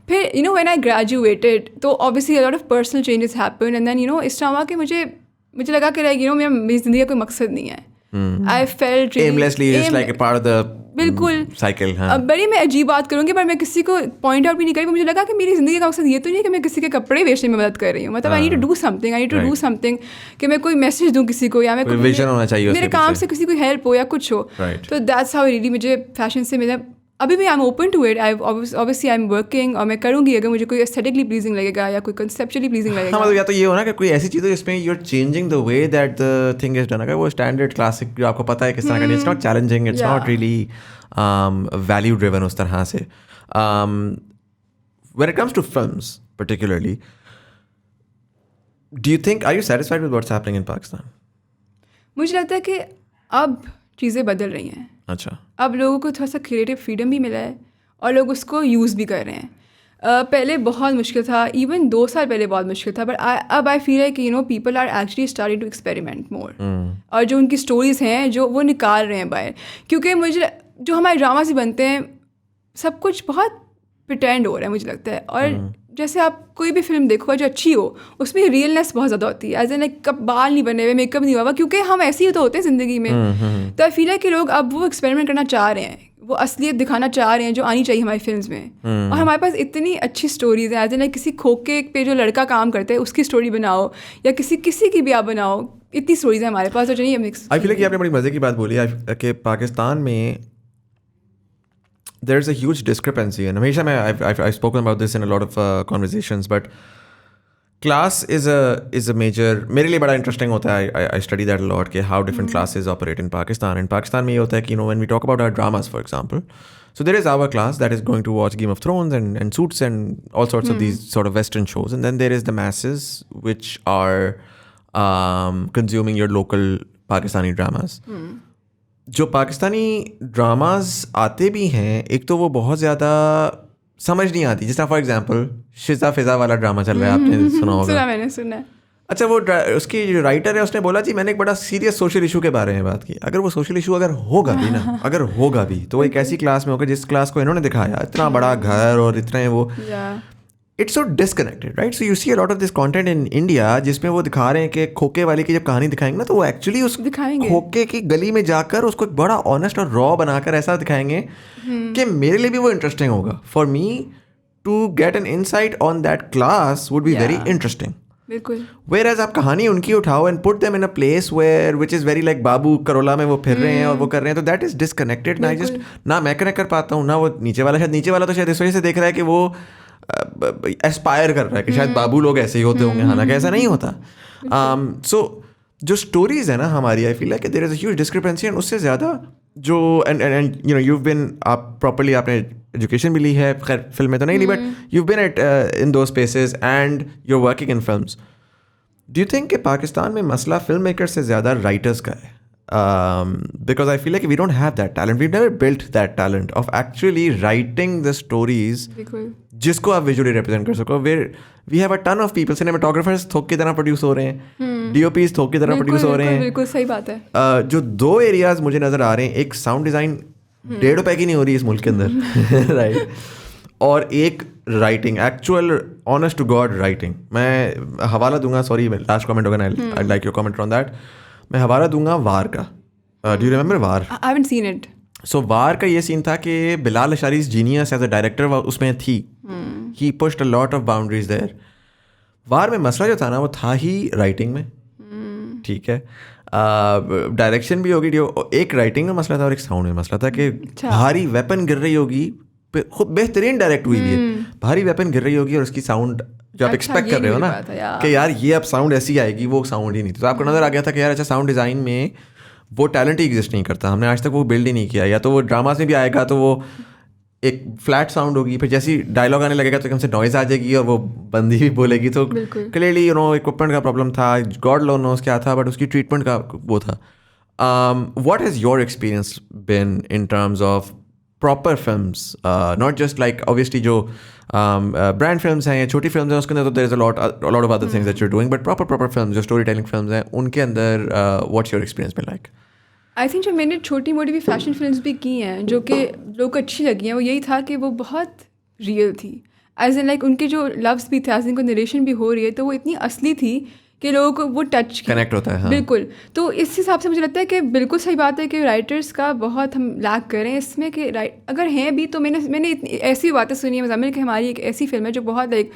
फिर व्हेन आई ग्रेजुएटेड तो obviously a lot of personal changes happen and then इस तरह हुआ कि मुझे लगा कि मेरी ज़िंदगी का कोई मकसद नहीं है. I felt aimlessly just like a part of the बिल्कुल cycle. अब बड़ी मैं अजीब बात करूँगी पर मैं किसी को पॉइंट आउट भी नहीं करी. मुझे लगा कि मेरी ज़िंदगी का मकसद ये तो नहीं है कि मैं किसी के कपड़े बेचने में मदद कर रही हूँ. मतलब I need to do something कि मैं कोई मैसेज दूँ किसी को, या मैं विजन होना चाहिए मेरे काम से किसी को हेल्प हो या कुछ हो. तो दैट्स हाउ रियली मुझे फैशन से मेरा अभी भी I am open to it. Obviously I am working और मैं करूँगी अगर मुझे कोई एस्थेटिकली प्लीजिंग लगेगा या कोई कंसेप्चुअली प्लीजिंग लगेगा. मतलब या तो ये हो ना कि कोई ऐसी चीज़ हो जिसमें you are changing the way that the thing is done. अगर वो स्टैंडर्ड क्लासिक जो आपको पता है किस तरह का, it's not challenging, it's not really value driven उस तरह से. When it comes to films particularly, are you satisfied with what's happening in Pakistan? मुझे लगता है कि अब चीज़ें बदल रही हैं. अच्छा. अब लोगों को थोड़ा सा क्रिएटिव फ्रीडम भी मिला है और लोग उसको यूज़ भी कर रहे हैं. पहले बहुत मुश्किल था, इवन 2 साल पहले बहुत मुश्किल था, बट अब आई फील है कि people are actually starting to experiment more. और जो उनकी स्टोरीज़ हैं जो वो निकाल रहे हैं बाहर. क्योंकि मुझे जो हमारे ड्रामास भी बनते हैं सब कुछ बहुत प्रिटेंड हो रहा है मुझे लगता है. और जैसे आप कोई भी फिल्म देखो जो अच्छी हो उसमें रियलनेस बहुत ज़्यादा होती है. एज एन कब बाल नहीं बने हुए, मेकअप नहीं हुआ, क्योंकि हम ऐसे ही तो होते हैं ज़िंदगी में. तो आई फील है कि लोग अब वो एक्सपेरिमेंट करना चाह रहे हैं, वो असलियत दिखाना चाह रहे हैं जो आनी चाहिए हमारी फिल्म्स में. और हमारे पास इतनी अच्छी स्टोरीज हैं. एज एन किसी खोखे पे जो लड़का काम करता है उसकी स्टोरी बनाओ या किसी की भी आप बनाओ. इतनी स्टोरीज हैं हमारे पास. और चाहिए आई फील कि आपने बड़ी मज़े की बात बोली कि पाकिस्तान में there's a huge discrepancy, and हमेशा मैं I've spoken about this in a lot of conversations, but class is a major, मेरे लिए बड़ा interesting होता है. I study that a lot कि how different classes operate in Pakistan. And Pakistan में ये होता है कि when we talk about our dramas, for example, so there is our class that is going to watch Game of Thrones and Suits and all sorts of these sort of Western shows, and then there is the masses which are consuming your local Pakistani dramas. जो Pakistani dramas आते भी हैं, एक तो वो बहुत ज़्यादा समझ नहीं आती. जिस तरह फॉर एग्जांपल शिजा फिजा वाला ड्रामा चल रहा है, आपने सुना होगा. मैंने सुना. अच्छा, वो उसकी जो राइटर है उसने बोला जी मैंने एक बड़ा सीरियस सोशल इशू के बारे में बात की. अगर वो सोशल इशू अगर होगा भी ना, अगर होगा भी तो वो एक ऐसी क्लास में होगा जिस क्लास को इन्होंने दिखाया, इतना बड़ा घर और इतने वो, it's so disconnected, right. So you see a lot of this content in India जिसमें वो दिखा रहे हैं कि खोखे वाले की जब कहानी दिखाएंगे ना, तो वो एक्चुअली उस खोखे की गली में जाकर उसको एक बड़ा ऑनेस्ट और रॉ बनाकर ऐसा दिखाएंगे कि मेरे लिए भी वो इंटरेस्टिंग होगा. For me to get an insight on that class would be very interesting. Whereas आप कहानी उनकी उठाओ and put them in a place where which is very like Babu Corolla में वो फिर रहे हैं और वो कर रहे हैं, तो that is disconnected. ना just ना मैं कनेक्ट कर पाता हूँ, ना वो नीचे वाला तो शायद इस वजह से देख रहा है कि वो एस्पायर कर रहा है कि शायद बाबू लोग ऐसे ही होते होंगे, हालांकि ऐसा नहीं होता. सो जो स्टोरीज है ना हमारी, I feel like there is a huge discrepancy. And उससे ज़्यादा जो and you know you've been, आप प्रॉपरली आपने एजुकेशन भी ली है, खैर फिल्म में तो नहीं ली, but you've been at in those spaces and you're working in films. Do you think कि पाकिस्तान में मसला फिल्म मेकर्स से ज़्यादा राइटर्स का है? Because I feel like we don't have that talent. We've never built that talent of actually writing the stories जिसको आप visually represent कर सको. We have a ton of people, cinematographers थोक की तरह प्रोड्यूस हो रहे हैं, DOPs थोक की तरह प्रोड्यूस हो रहे हैं. बिल्कुल सही बात है. जो दो एरियाज मुझे नज़र आ रहे हैं, एक साउंड डिज़ाइन ₹1.5 की नहीं हो रही इस मुल्क के अंदर, राइट, और एक writing, actual honest to God writing. मैं हवाला दूंगा, सॉरी लास्ट कमेंट होगा, I like your comment on that. मैं हवाला दूंगा वार का. Do you remember Waar? I haven't seen it. So Waar का ये सीन था कि Bilal Ashari's genius as a director उसमें थी. He pushed a lot of boundaries there. Waar में मसला जो था ना वो था ही राइटिंग में, ठीक है. डायरेक्शन भी होगी, एक राइटिंग में मसला था और एक साउंड में मसला था कि भारी वेपन गिर रही होगी, खुद बेहतरीन डायरेक्ट हुई भी है, भारी वेपन गिर रही होगी और उसकी साउंड जो आप एक्सपेक्ट कर रहे हो ना कि यार ये अब साउंड ऐसी आएगी, वो साउंड ही नहीं थी. तो आपको नजर आ गया था कि यार अच्छा साउंड डिज़ाइन में वो टैलेंट ही एग्जिस्ट नहीं करता, हमने आज तक वो बिल्ड ही नहीं किया. या तो वो ड्रामास में भी आएगा तो वो एक फ्लैट साउंड होगी, फिर जैसी डायलॉग आने लगेगा तो एकदम से नॉइज़ आ जाएगी और वो बंदी भी बोलेगी. तो क्लियरली यू नो इक्विपमेंट का प्रॉब्लम था, गॉड लो नोस क्या था, बट उसकी ट्रीटमेंट का वो था. What has your experience been in terms of proper films, not just like obviously जो ब्रांड फिल्म्स हैं या छोटी फिल्म्स हैं उसके अंदर तो there is a lot of other things that you are doing, but proper films जो story telling films हैं उनके अंदर what's your experience been like? I think जो मैंने छोटी मोटी भी फैशन फिल्म्स भी की हैं जो कि लोगों को अच्छी लगी हैं, वो यही था कि वो बहुत रियल थी. एज इन लाइक उनके जो लव्स भी थे, एज इन को नरेशन भी हो रही है, तो वो इतनी असली थी कि लोगों को वो टच कनेक्ट होता है. हाँ. बिल्कुल. तो इस हिसाब से मुझे लगता है कि बिल्कुल सही बात है कि राइटर्स का बहुत हम लैक करें इसमें कि अगर हैं भी तो मैंने ऐसी बातें सुनी है मुज़ामिल कि हमारी एक ऐसी फिल्म है जो बहुत लाइक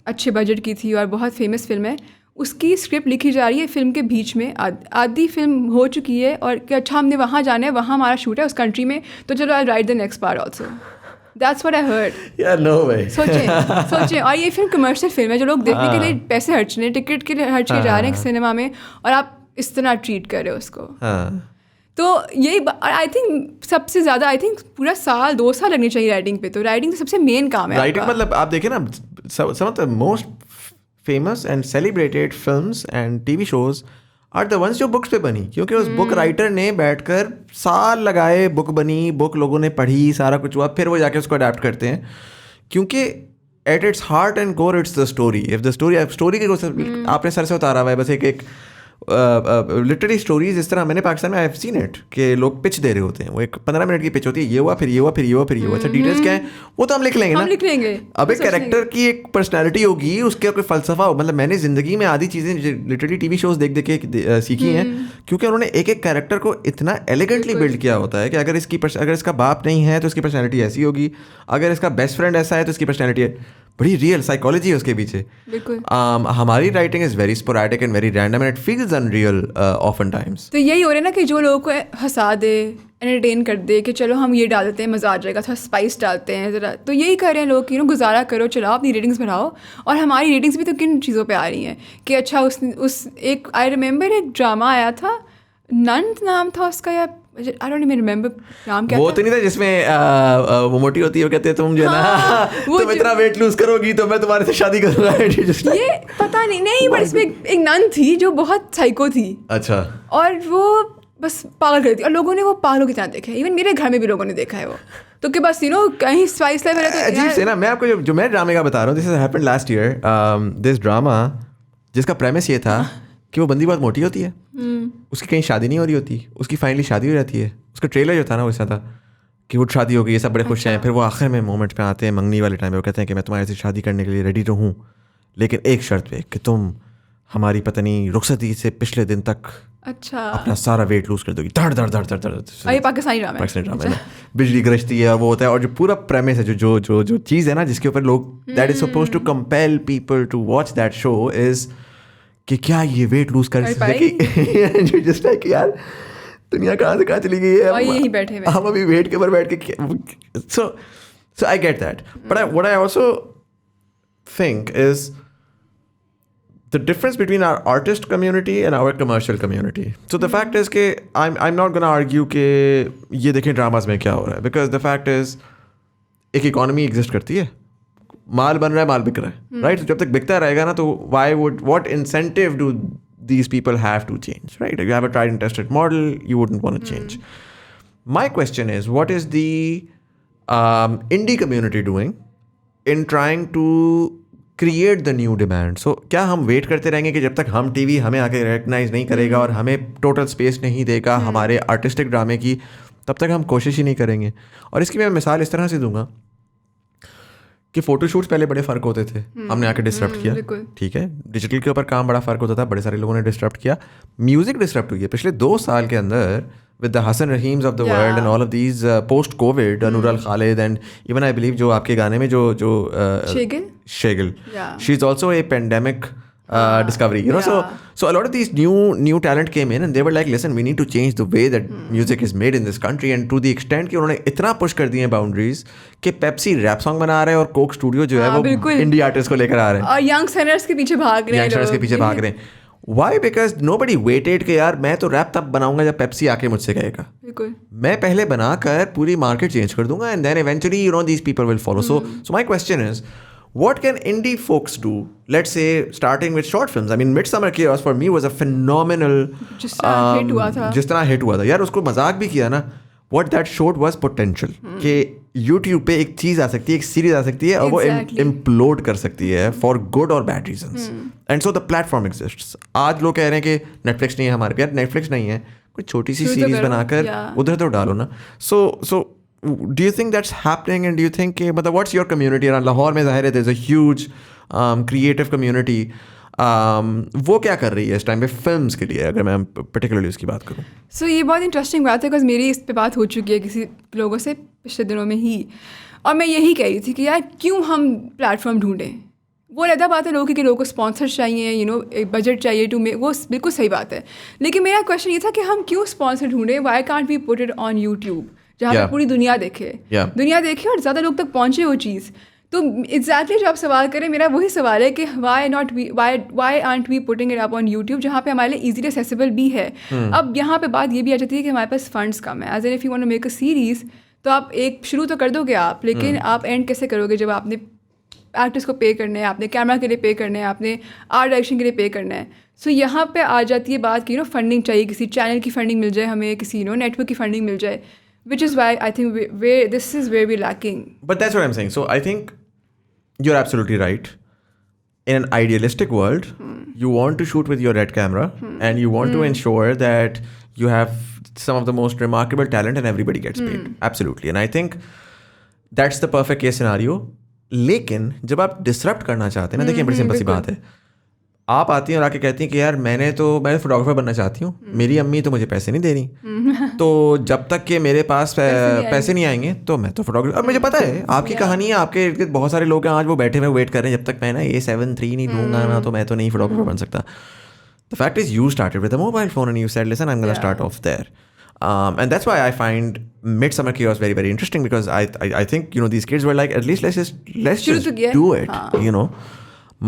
अच्छे बजट की थी और बहुत फेमस फिल्म है, उसकी स्क्रिप्ट लिखी जा रही है फिल्म के बीच में, आधी फिल्म हो चुकी है और कि अच्छा हमने वहाँ जाना है, वहाँ हमारा शूट है उस कंट्री में, तो चलो I write the next part also. That's what I heard. Yeah, no way. सोचें और ये फिल्म कमर्शियल फिल्म है जो लोग देखने के लिए पैसे खर्च रहे हैं, टिकट के लिए खर्च के जा रहे हैं सिनेमा में, और आप इस तरह ट्रीट कर रहे हो उसको. तो यही आई थिंक सबसे ज़्यादा आई थिंक पूरा 2 साल लगने चाहिए राइटिंग पे. तो राइटिंग तो सबसे मेन काम है. राइटिंग मतलब आप देखें ना, some of the most famous and celebrated films and TV shows are the ones जो बुक्स पे बनी, क्योंकि उस बुक राइटर ने बैठकर साल लगाए, बुक बनी, बुक लोगों ने पढ़ी, सारा कुछ हुआ, फिर वो जाके उसको अडेप्ट करते हैं, क्योंकि at its heart and core it's the story. If the story के आपने सर से उतारा हुआ है, बस एक लिटरली स्टोरीज इस तरह मैंने पाकिस्तान में आई हैव सीन इट कि लोग पिच दे रहे होते हैं, वो एक 15 मिनट की पिच होती है, ये हुआ फिर ये हुआ फिर ये हुआ फिर ये हुआ. अच्छा डिटेल्स क्या है वो तो हम लिख लेंगे ना. अब एक कैरेक्टर की एक पर्सनैलिटी होगी, उसके कोई फलसफा हो. मतलब मैंने ज़िंदगी में आधी चीज़ें लिटरली टीवी शोज़ देख देख के सीखी हैं, क्योंकि उन्होंने एक एक कैरेक्टर को इतना एलिगेंटली बिल्ड किया होता है कि अगर इसका बाप नहीं है तो इसकी पर्सनैलिटी ऐसी होगी, अगर इसका बेस्ट फ्रेंड ऐसा है तो इसकी पर्सनैलिटी बड़ी रियल साइकोलॉजी है उसके पीछे. हमारी writing is very sporadic and very random and it feels unreal often times. तो यही हो रहा है ना कि जो लोगों को हंसा दे, एंटरटेन कर दे कि चलो हम ये डाल देते हैं, मज़ा आ जाएगा, थोड़ा स्पाइस डालते हैं ज़रा, तो यही कर रहे हैं लोग कि गुजारा करो, चलाओ अपनी रेटिंग्स बढ़ाओ. और हमारी रेटिंग्स भी तो किन चीज़ों पे आ रही हैं कि अच्छा उस एक आई रिमेंबर एक ड्रामा आया था, नन नाम था उसका, या आई डोंट इवन रिमेंबर नाम क्या वो था. तो नहीं था जिसमें वो मोटी होती है, वो कहते हैं तुम जो है ना तुम इतना वेट लूज करोगी तो मैं तुम्हारे से शादी करूंगा. ये पता नहीं बट इसमें एक नन थी जो बहुत साइको थी. अच्छा. और वो बस पागल करती, और लोगों ने वो पागलों की तरह देखा है. इवन मेरे घर में भी लोगों ने देखा है वो. तो कि बस कहीं स्पाइस लाइफ है. अजीब से ना. मैं आपको जो मैं ड्रामे का बता रहा हूँ, this happened last year. This drama जिसका प्रेमिस ये था कि वो बंदी बहुत मोटी होती है, उसकी कहीं शादी नहीं हो रही होती, उसकी फाइनली शादी हो जाती है. उसका ट्रेलर जो था ना वो ऐसा था कि वो शादी हो गई, ये सब बड़े खुश हैं. फिर वो आखिर में मोमेंट पे आते हैं, मंगनी वाले टाइम पे, वो कहते हैं कि मैं तुम्हारे से शादी करने के लिए रेडी तो हूँ, लेकिन एक शर्त पे कि तुम हमारी पत्नी रुखसती से पिछले दिन तक अच्छा अपना सारा वेट लूज कर दोगी. धड़ धड़ धड़ धड़ धड़. ये पाकिस्तानी ड्रामा है. बिजली गरजती है, वो होता है. और जो पूरा प्रेमिस है, जो जो जो चीज़ है ना जिसके ऊपर लोग that is suppose to compel people to watch that show is कि क्या ये वेट लूज कर सके. जो जस्ट लाइक यार दुनिया कहाँ से कहाँ चली गई है, और यही बैठे हुए हम अभी वेट के ऊपर बैठ के. So I get that, but what I also think is the difference between our artist community and our commercial community. So the fact is कि I'm not gonna argue कि ये देखें ड्रामास में क्या हो रहा है, because the fact is एक इकोनॉमी एग्जिस्ट करती है, माल बन रहा है, माल बिक रहा है, राइट. जब तक बिकता रहेगा ना तो what incentive do these people have to change, right? If you have a tried and tested model, you wouldn't want to change. My question is, what is the indie community doing in trying to create the new demand? So क्या हम wait करते रहेंगे कि जब तक हम TV हमें आके रिकग्नाइज नहीं करेगा और हमें टोटल स्पेस नहीं देगा हमारे आर्टिस्टिक ड्रामे की, तब तक हम कोशिश ही नहीं करेंगे? और इसकी मैं मिसाल इस तरह से दूंगा कि फ़ोटोशूट्स पहले बड़े फ़र्क होते थे, हमने आके डिस्टर्ब किया, ठीक है. डिजिटल के ऊपर काम बड़ा फ़र्क होता था, बड़े सारे लोगों ने डिस्टर्ब किया. म्यूज़िक डिस्टर्ब हुई है पिछले 2 साल के अंदर with the Hasan Rahims of the world and all of these post-COVID, Nurul Khalid, and even I believe जो आपके गाने में जो Shegil, she's also a pandemic discovery, you know. So a lot of these new talent came in and they were like, listen, we need to change the way that music is made in this country, and to the extent कि उन्होंने इतना push कर दिए boundaries कि Pepsi rap song बना रहा है और cokestudio जो है वो indie artist को लेकर आ रहे हैं और young singers के पीछे भाग रहे हैं. Why? Because nobody waited कि यार मैं तो रैप तब बनाऊंगा जब पेप्सी आके मुझसे कहेगा. मैं पहले बनाकर पूरी मार्केट चेंज कर दूंगा and then eventually these people will follow. So my question is, what can indie folks do? Let's say starting with short films. I mean, Midsummer Chaos for me was a phenomenal. जिस तरह hit हुआ था यार, उसको मजाक भी किया ना. What that showed was potential. कि YouTube पे एक चीज़ आ सकती है, एक सीरीज आ सकती है और वो implode कर सकती है for good or bad reasons. And so the platform exists. आज लोग कह रहे हैं कि Netflix नहीं है हमारे पे. यार Netflix नहीं है, कोई छोटी सी सीरीज बनाकर उधर तो डालो ना. So do you think that's happening, and do you think कि मतलब what's your community around Lahore में? ज़ाहिर है there's a huge creative community. वो क्या कर रही है इस टाइम पे फिल्म्स के लिए, अगर मैं पर्टिकुलरली उसकी बात करूँ? सो ये बहुत इंटरेस्टिंग बात है, बिकॉज मेरी इस पे बात हो चुकी है किसी लोगों से पिछले दिनों में ही, और मैं यही कह रही थी कि यार क्यों हम प्लेटफॉर्म ढूंढें. वो अलग बात है लोगों की कि लोगों को स्पॉन्सर चाहिए, एक बजट चाहिए टू मेक, वो बिल्कुल सही बात है. लेकिन मेरा क्वेश्चन ये था कि हम क्यों स्पॉन्सर ढूंढें? Why can't we put it on YouTube जहाँ पर पूरी दुनिया देखे और ज़्यादा लोग तक पहुँचे वो चीज़. तो एग्जैक्टली जो आप सवाल करें, मेरा वही सवाल है कि why aren't we putting it up on YouTube जहाँ पे हमारे लिए ईजीली एक्सेसिबल भी है. अब यहाँ पे बात ये भी आ जाती है कि हमारे पास फंड्स कम है. As an if you want to make a series तो आप एक शुरू तो कर दोगे आप, लेकिन आप एंड कैसे करोगे जब आपने एक्टर्स को पे करना है, आपने कैमरा के लिए पे करना है, आपने आर्ट डायरेक्शन के लिए पे करना है. सो यहाँ पे आ जाती है बात कि फंडिंग चाहिए, किसी चैनल की फंडिंग मिल जाए हमें, किसी नेटवर्क की फंडिंग मिल जाए, which is why I think this is where we're lacking. But that's what I'm saying. So I think you're absolutely right. In an idealistic world, you want to shoot with your red camera and you want to ensure that you have some of the most remarkable talent and everybody gets paid. Absolutely. And I think that's the perfect case scenario. लेकिन जब आप disrupt करना चाहते हैं ना, देखिए बड़ी simple सी बात है, आप आती हैं और आके कहती हैं कि यार मैं फोटोग्राफर बनना चाहती हूँ, मेरी अम्मी तो मुझे पैसे नहीं दे रही, तो जब तक कि मेरे पास पैसे नहीं आएंगे तो मैं तो फोटोग्राफर. और मुझे पता है आपकी कहानी है, आपके इर्द गिर्द बहुत सारे लोग हैं आज वो बैठे हुए वेट कर रहे हैं, जब तक मैं ना A7 नहीं लूँगा ना तो मैं तो नहीं फोटोग्राफर बन सकता. The fact is you started with a mobile phone and you said listen I am gonna start of their. And that's why I find Midsummer Chaos very, very interesting, because I think these kids were like, at least let's just do it.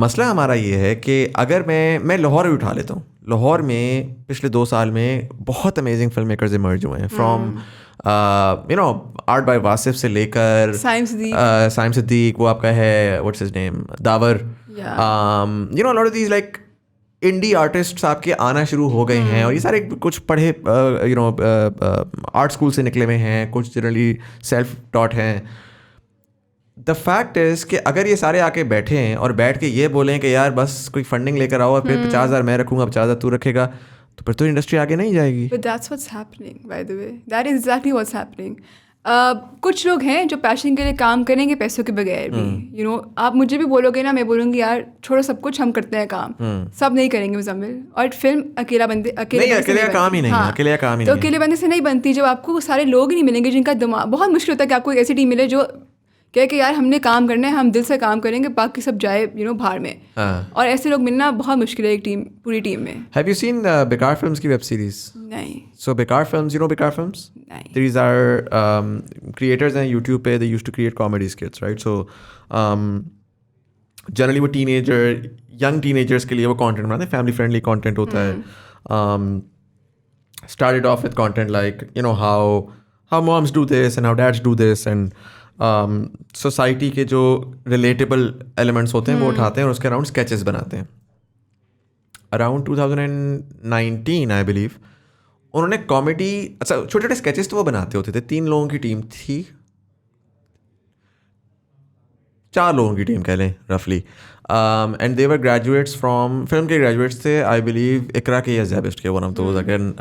मसला हमारा ये है कि अगर मैं लाहौर भी उठा लेता हूँ, लाहौर में पिछले 2 साल में बहुत अमेजिंग फिल्म मेकर्स इमर्ज हुए हैं फ्रॉम आर्ट बाय वासिफ से लेकर साइम सिद्दीक, वो आपका है what's his name, Dawar, lot of these like indie artists आपके आना शुरू हो गए हैं, और ये सारे कुछ पढ़े आर्ट स्कूल से निकले हुए हैं, कुछ जनरली सेल्फ टॉट हैं. द फैक्ट इज़ कि अगर ये सारे आके बैठे हैं और बैठ के ये बोलें कि यार बस कोई फंडिंग लेकर आओ और फिर 50,000 मैं रखूँगा 50,000 तू रखेगा, तो फिर तो इंडस्ट्री आगे नहीं जाएगी. But that's what's happening, by the way. That is exactly what's happening. कुछ लोग हैं जो पैशन के लिए काम करेंगे पैसों के बगैर भी. आप मुझे भी बोलोगे ना, मैं बोलूँगी यार छोड़ो सब कुछ, हम करते हैं काम. सब नहीं करेंगे मुजम्मिल. और फिल्म अकेले काम ही नहीं है. तो अकेले बंदे से नहीं बनती. जब आपको सारे लोग ही नहीं मिलेंगे जिनका दिमाग, बहुत मुश्किल होता है कि आपको एक ऐसी टीम मिले जो कहे कि यार हमने काम करना है, हम दिल से काम करेंगे, बाकी सब जाए बाहर में. और ऐसे लोग मिलना बहुत मुश्किल है एक टीम, पूरी टीम में. Have you seen बेकार फिल्म्स की वेब सीरीज? नहीं. So बेकार फिल्म्स, बेकार फिल्म्स? नहीं. These are creators हैं YouTube पे, they used to create comedy skits, right? So generally वो young teenagers के लिए वो content बनाते हैं, family friendly content होता है. Started off with content like how moms do this and how dads do this, and society के जो रिलेटेबल एलिमेंट्स होते हैं वो उठाते हैं और उसके अराउंड स्केचेस बनाते हैं. अराउंड 2019 आई बिलीव उन्होंने कॉमेडी, अच्छा छोटे छोटे स्केचेस तो वो बनाते होते थे. 3 लोगों की टीम थी, 4 लोगों की टीम कह लें रफली, and they were graduates from, film के ग्रेजुएट्स थे आई बिलीव इकरा के या ज़ैबिस्ट के, वन ऑफ दोज. अगेन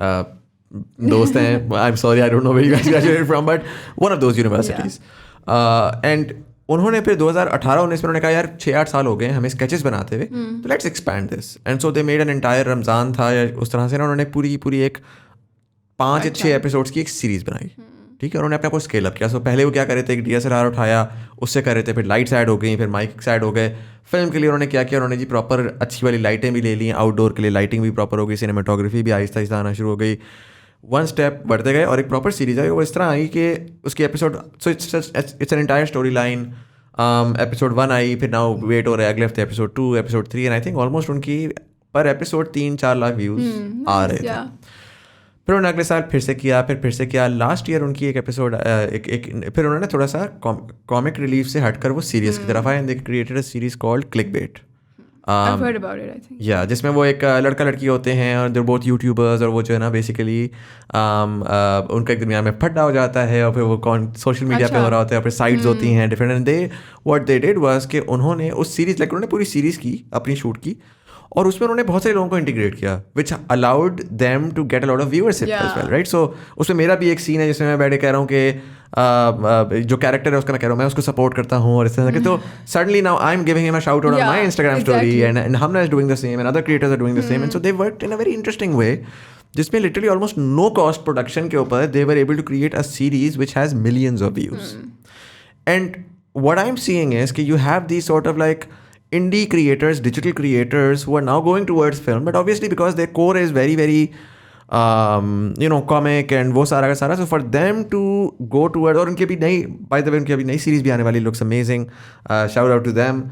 दोस्त हैं, I am sorry I don't know where you guys graduated from, but one of those universities. And उन्होंने फिर 2018-19 में उन्होंने कहा यार 6-8 साल हो गए हमें स्केचेस बनाते हुए, तो let's expand this. And so they made an entire, Ramzan था या उस तरह से ना, उन्होंने पूरी एक 5 या 6 एपिसोड्स की एक सीरीज़ बनाई. ठीक है, उन्होंने अपने आप को स्केल अप किया. सो पहले वो क्या कर रहे थे, एक DSLR उठाया, उससे कर रहे थे, फिर लाइट्स ऐड हो गई, फिर माइक ऐड हो गए. फिल्म के लिए उन्होंने क्या किया, उन्होंने जी प्रॉपर अच्छी वाली लाइटें भी ले ली, आउटडोर के लिए लाइटिंग भी प्रॉपर हो गई, सिनेमाटोग्राफी भी आहिस्ता आहिस्ता आना शुरू हो गई. 1 स्टेप बढ़ते गए और एक प्रॉपर सीरीज आई. वो इस तरह आई कि उसकी episode, so it's an entire story line. Episode 1 आई, फिर नाउ वेट हो रहा है अगले हफ्ते episode 2, episode 3, and I think almost उनकी पर एपिसोड 3-4 लाख व्यूज़ आ रहे थे. फिर उन्होंने अगले साल फिर से किया. लास्ट ईयर उनकी एक एपिसोड फिर उन्होंने थोड़ा सा कॉमिक रिलीफ से हटकर वो सीरीज की तरफ आए, and they created a series called clickbait. I've heard about it, I think. या जिसमें वो एक लड़का लड़की होते हैं और जो बहुत यूट्यूबर्स, और वो जो है ना बेसिकली उनका एक दरमियान में फड्डा हो जाता है, और फिर वो सोशल मीडिया पे हो रहा होता है, और फिर साइट्स होती हैं different. And what they did was कि उन्होंने उस सीरीज उन्होंने पूरी सीरीज़ की अपनी शूट की, और उसमें उन्होंने बहुत सारे लोगों को इंटीग्रेट किया, which allowed them to get a lot of viewership as well, right. So उसमें मेरा भी एक सीन है जिसमें मैं बैठे कह रहा हूँ कि जो कैरेक्टर है उसका मैं कह रहा हूँ मैं उसको सपोर्ट करता हूँ, और इस तरह के. तो suddenly now I am giving him a shout out on my Instagram story, and Hamna is doing the same, and other creators are doing the same, and so they worked in a very interesting way, जिसमें literally almost no cost production के ऊपर they were able to create a series which has millions of views. And what I am seeing is कि you have these sort of like indie creators, digital creators who are now going towards film, but obviously because their core is very, very, comic and वो सारा का सारा. So for them to go towards, और उनके भी नई, by the way उनकी अभी नई सीरीज भी आने वाली, looks amazing, shout out to them.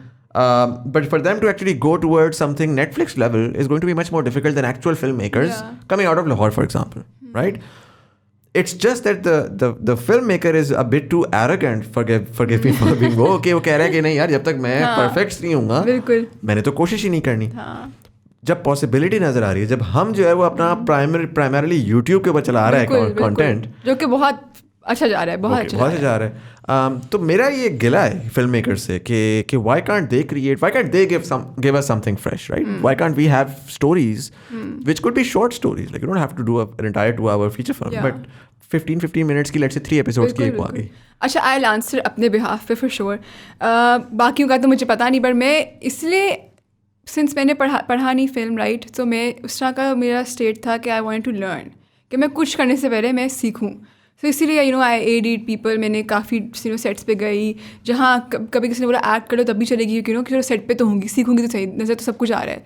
But for them to actually go towards something Netflix level is going to be much more difficult than actual filmmakers coming out of Lahore, for example, right? It's just that the filmmaker is a bit too arrogant, forgive me for being वो कह रहा है कि नहीं यार जब तक मैं परफेक्ट नहीं हूँगा मैंने तो कोशिश ही नहीं करनी. जब पॉसिबिलिटी नजर आ रही है, जब हम जो है वो अपना प्राइमरली यूट्यूब के ऊपर चला रहा है कंटेंट, जो कि बहुत अच्छा जा रहा है, बहुत अच्छा जा रहा है. तो मेरा ये गिला है फिल्म मेकर से कि why can't they create, why can't they give us something fresh, right? Why can't we have stories which could be short stories, like you don't have to do an entire 2 hour feature film, but 15 minutes की, let's say 3 episodes की एक आ गई. अच्छा, I will answer अपने behalf पे for sure. बाकियों का तो मुझे पता नहीं, पर मैं इसलिए सिंस मैंने पढ़ा नहीं फिल्म, राइट, तो मैं उस तरह का मेरा स्टेट था कि आई वांट टू लर्न, कि मैं कुछ करने से पहले मैं सीखूँ. तो इसीलिए आई एडिड पीपल, मैंने काफ़ी सेट्स पे गई जहाँ कभी किसी ने बोला एक्ट कर लो तब भी चलेगी, क्योंकि चलो सेट पे तो होंगी, सीखूंगी तो सही, नज़र तो सब कुछ आ रहा है.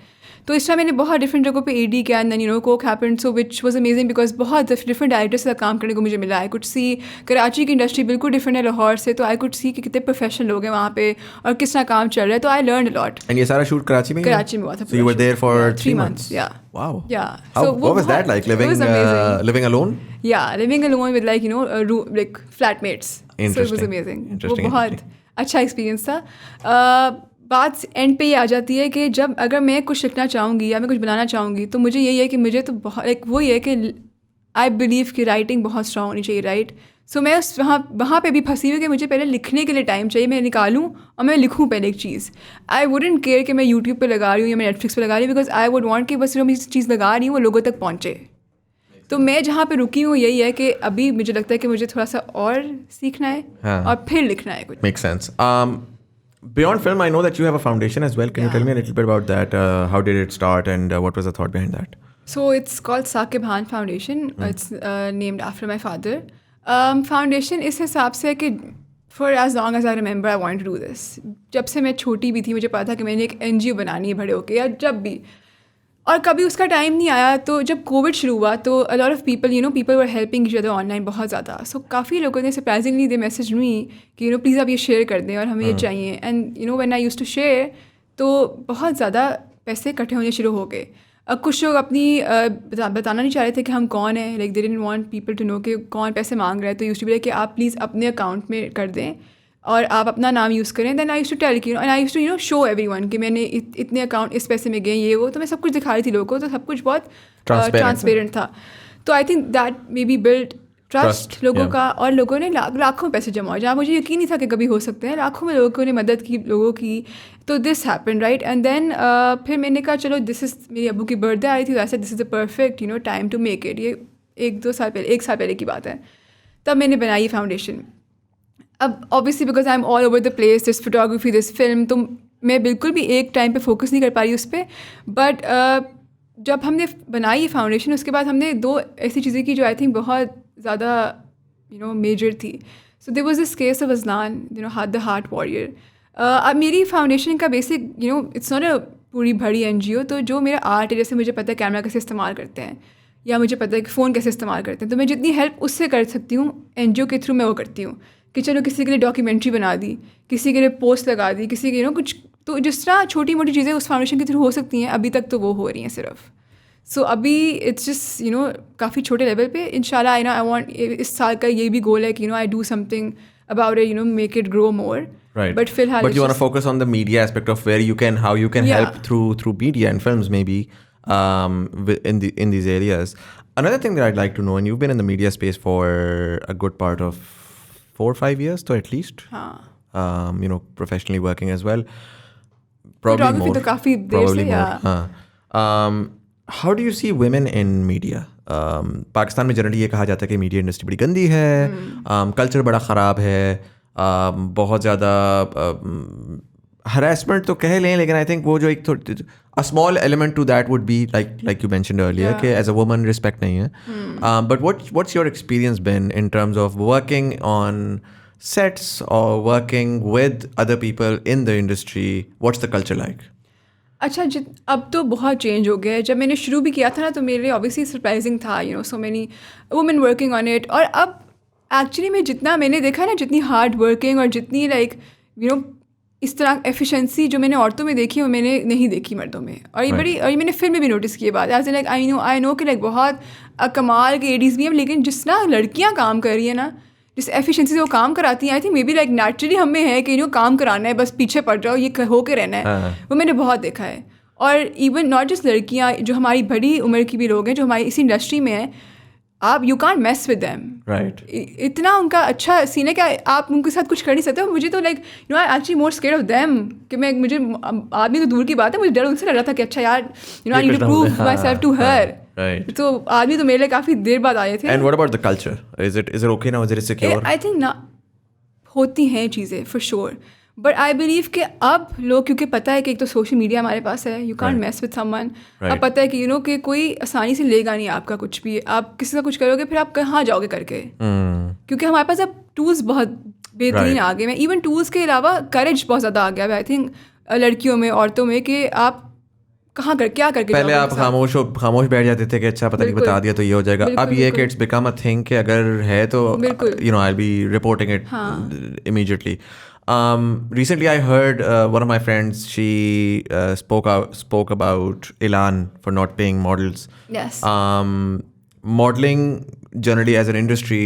तो इस तरह मैंने बहुत डिफरेंट जगहों पे AD किया and then you know Coke happened so which was amazing because बहुत डिफरेंट डायरेक्टर्स के साथ काम करने को मुझे मिला. आई कुड सी कराची की इंडस्ट्री बिल्कुल डिफरेंट है लाहौर से, तो आई कुड सी कि कितने प्रोफेशनल लोग हैं वहाँ पे और किस तरह काम चल रहा है. तो I learn a lot. And ये सारा शूट कराची में ही? कराची में हुआ था. So you were there for 3 months? Yeah. Wow. Yeah. What was that like, living alone? Yeah, living alone with like, you know, like flatmates. So it was amazing. वो बहुत अच्छा experience था. बात एंड पे ये आ जाती है कि जब अगर मैं कुछ लिखना चाहूँगी या मैं कुछ बनाना चाहूँगी तो मुझे यही है कि मुझे तो बहुत लाइक वो ये है कि आई बिलीव कि राइटिंग बहुत स्ट्रांग होनी चाहिए, राइट. सो मैं उस वहाँ पे भी फंसी हुई कि मुझे पहले लिखने के लिए टाइम चाहिए, मैं निकालूँ और मैं लिखूँ पहले एक चीज़. आई वुडंट केयर कि मैं यूट्यूब पे लगा रही हूँ या मैं नेटफ्लिक्स पे लगा रही हूँ, बिकॉज आई वुड वांट कि बस जो मैं चीज़ लगा रही हूँ वो लोगों तक पहुँचे. तो मैं जहाँ पे रुकी हूँ यही है कि अभी मुझे लगता है कि मुझे थोड़ा सा और सीखना है और फिर लिखना है कुछ. Makes sense. Beyond film, I know that you have a foundation as well. Can you tell me a little bit about that? How did it start and what was the thought behind that? So it's called Saqib Khan Foundation. It's named after my father. Foundation इस हिसाब से कि for as long as I remember I wanted to do this. जब से मैं छोटी भी थी मुझे पता था कि मैंने एक NGO बनानी है बड़े होके या जब भी, और कभी उसका टाइम नहीं आया. तो जब कोविड शुरू हुआ तो अ lot of people you know people were helping each other online बहुत ज़्यादा. सो काफ़ी लोगों ने सरप्राइजिंगली दे मैसेज मी कि यू नो प्लीज़ आप ये शेयर कर दें और हमें ये चाहिए. And you know when I used to share तो बहुत ज़्यादा पैसे इकट्ठे होने शुरू हो गए. कुछ लोग अपनी बताना नहीं चाह रहे थे कि हम कौन हैं, like they didn't want people to know कि कौन पैसे मांग रहा है. तो यूज्ड टू बी कि आप प्लीज़ अपने अकाउंट में कर दें और आप अपना नाम यूज़ करें. Then I used to tell कि and I used to you know show everyone कि मैंने इतने अकाउंट इस पैसे में गए ये वो. तो मैं सब कुछ दिखा रही थी लोगों को, तो सब कुछ बहुत ट्रांसपेरेंट था. तो I think that may be build trust लोगों का. और लोगों ने लाखों पैसे जमा हो जहाँ मुझे यकीन नहीं था कि कभी हो सकते हैं. लाखों में लोगों ने मदद की लोगों की. तो this happen right. And then फिर मैंने कहा चलो दिस इज़ मेरी अबू की बर्थडे आई थी, वैसे this is the perfect you know time to make it. ये 1 साल पहले की बात है. तब मैंने बनाई ये फाउंडेशन. अब obviously because I am all over the place, this photography this film, तो मैं बिल्कुल भी एक टाइम पे फोकस नहीं कर पा रही उस पर. बट जब हमने बनाई ये फाउंडेशन उसके बाद हमने 2 ऐसी चीज़ें की जो आई थिंक बहुत ज़्यादा यू नो मेजर थी. So there was this case of Azlan you know the heart warrior. अब मेरी फाउंडेशन का basic you know it's not a पूरी भरी NGO. तो जो मेरा आर्ट है, जैसे मुझे पता है कैमरा कैसे इस्तेमाल करते हैं या मुझे पता है कि फ़ोन कैसे इस्तेमाल करते हैं, तो मैं जितनी हेल्प उससे कर सकती हूँ NGO के थ्रू मैं वो करती हूँ. कि चलो किसी के लिए डॉक्यूमेंट्री बना दी, किसी के लिए पोस्ट लगा दी, किसी के यू नो कुछ. तो जिस तरह छोटी मोटी चीज़ें उस फाउंडेशन के थ्रू हो सकती हैं अभी तक तो वो हो रही हैं सिर्फ. सो अभी इट्स जस्ट यू नो काफ़ी छोटे लेवल पे. इंशाल्लाह आई वांट इस साल का ये भी गोल है कि you know I do something about it, you know make it grow more. Right. But फिलहाल you want to focus on the media aspect of where you can, how you can help through media and films maybe in these areas. Another thing that I'd like to know, and you've been in the media space for a good part of 4 or 5 years, so at least. You know, professionally working as well. Probably more. तो काफ़ी देर से, How do you see women in media? Pakistan में generally ये कहा जाता है कि media industry बड़ी गंदी है, कल्चर बड़ा ख़राब है, बहुत ज़्यादा हरासमेंट तो कह लें, लेकिन आई थिंक वो जो एक a small element to that would be like you mentioned earlier कि एज अ वुमन रिस्पेक्ट नहीं है. But what's your experience been in terms of working on sets or working with other people in the industry? What's the culture like? अच्छा अब तो बहुत change हो गया है. जब मैंने शुरू भी किया था ना तो मेरे लिए ऑब्वियसली सरप्राइजिंग था you know so many women working on it. और अब एक्चुअली में जितना मैंने देखा ना, जितनी हार्ड वर्किंग और जितनी लाइक यू नो इस तरह एफिशिएंसी जो मैंने औरतों में देखी वो मैंने नहीं देखी मर्दों में. और ये मैंने फिल्म में भी नोटिस की बात एज लाइक आई नो कि लाइक बहुत कमाल के एडीज़ भी हैं, लेकिन जिस ना लड़कियाँ काम कर रही है ना, जिस एफिशिएंसी से वो काम कराती हैं, I think may be like naturally हमें है कि यू काम कराना है, बस पीछे पड़ जाओ, ये हो के रहना है. वो मैंने बहुत देखा है. और इवन नॉट जस्ट लड़कियाँ, जो हमारी बड़ी उम्र की भी लोग हैं जो हमारी इसी इंडस्ट्री में हैं, आप you can't mess with them. Right. इतना उनका अच्छा सीन है कि आप उनके साथ कुछ कर नहीं सकते. मुझे तो like you know I actually more scared of them कि मुझे आदमी तो दूर की बात है, मुझे डर उनसे लग रहा था कि अच्छा यार you know I need to prove myself to her. Right. तो आदमी तो मेरे लिए काफ़ी देर बाद आए थे. And what about the culture? Is it okay now? Is it secure? I think ना होती हैं चीज़ें for sure. But I believe कि अब लोग क्योंकि पता है कि एक तो सोशल मीडिया हमारे पास है, you can't mess with someone. अब पता है कि यू नो कि कोई आसानी से लेगा नहीं आपका कुछ भी. आप किसी का कुछ करोगे फिर आप कहाँ जाओगे करके. क्योंकि हमारे पास अब टूल्स बहुत बेहतरीन आ गए हैं. इवन टूल्स के अलावा करेज बहुत ज़्यादा आ गया है आई थिंक लड़कियों में, औरतों में, कि आप क्या करके पहले जाओगे आप उनके साथ? खामोश बैठ जाते थे कि अच्छा पता नहीं बिल्कुल। बता दिया तो ये हो जाएगा. अब बिल्कुल, ये कि बिल्कुल। इट्स बिकम अ थिंग कि अगर है तो बिल्कुल। I'll be reporting it हाँ। immediately. Recently I heard one of my friends, she spoke about Elan for not paying models. Yes. Modeling generally as an industry,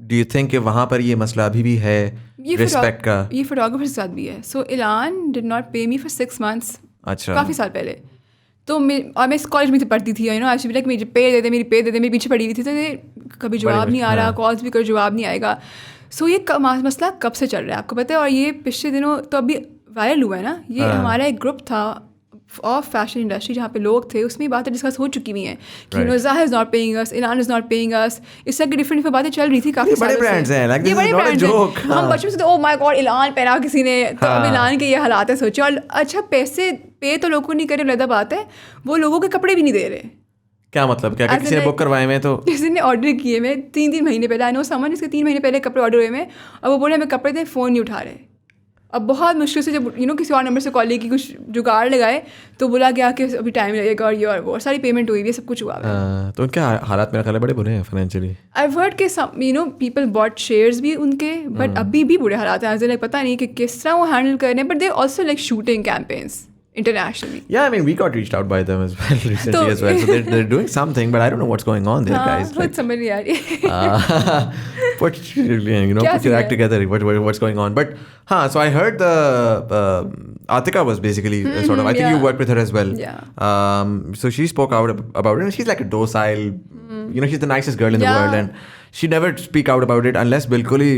do you think कि वहाँ पर ये मसला अभी भी है रिस्पेक्ट का? ये फोटोग्राफर के साथ भी है. सो इलान डिड नॉट पे मी फॉर 6 months. अच्छा. काफ़ी साल पहले. तो मैं इस कॉलेज में पढ़ती थी, आज भी लाइक मेरी पे दे दे मेरी पीछे पड़ी हुई थी, तो ये कभी जवाब नहीं आ रहा, कॉल्स भी कर जवाब नहीं आएगा. सो ये मसला कब से चल रहा है आपको पता है? और ये पिछले दिनों तो अभी वायरल हुआ है ना. ये हमारा एक ग्रुप था ऑफ फैशन इंडस्ट्री जहाँ पे लोग थे, उसमें बातें डिस्कस हो चुकी हुई हैं कि Zahir is not paying us, Elon is not paying us. इस तरह की डिफरेंट बातें चल रही थी काफ़ी सालों से. बड़े ब्रांड्स हैं, ये बड़े ब्रांड्स हैं. हम बचपन से तो ओ माय गॉड इलान पहना किसी ने, तो अब इलान के ये हालात है सोचो. और अच्छा पैसे पे तो लोगों को नहीं करे, अलग बात है वो लोगों के कपड़े भी नहीं दे रहे. क्या मतलब? क्या किसी ने बुक करवाए में? तो किसी ने ऑर्डर किए में 3 महीने पहले, आई नो समवन इसके 3 महीने पहले कपड़े ऑर्डर हुए में, और वो बोले हमें कपड़े थे, फ़ोन नहीं उठा रहे. अब बहुत मुश्किल से जब किसी और नंबर से कॉल की कुछ जुगाड़ लगाए तो बोला गया कि अभी टाइम लगेगा और ये और वो, सारी पेमेंट हुई है, सब कुछ हुआ है. तो उनके हालात मेरा ख्याल है बड़े बुरे हैं फाइनेंशियली. आई हर्ड के पीपल बॉट शेयर्स भी उनके, बट अभी भी बुरे हालात हैं. लाइक पता नहीं कि किस तरह वो हैंडल कर रहे हैं, but they also like shooting campaigns internationally. Yeah, I mean, we got reached out by them as well recently as well. So they're doing something, but I don't know what's going on there, guys. Like, somebody यार. Put your act together. What's going on? But so I heard the Atika was basically sort of. I think you worked with her as well. Yeah. So she spoke out about it, and she's like a docile. She's the nicest girl in the world, and she never speak out about it unless बिल्कुल ही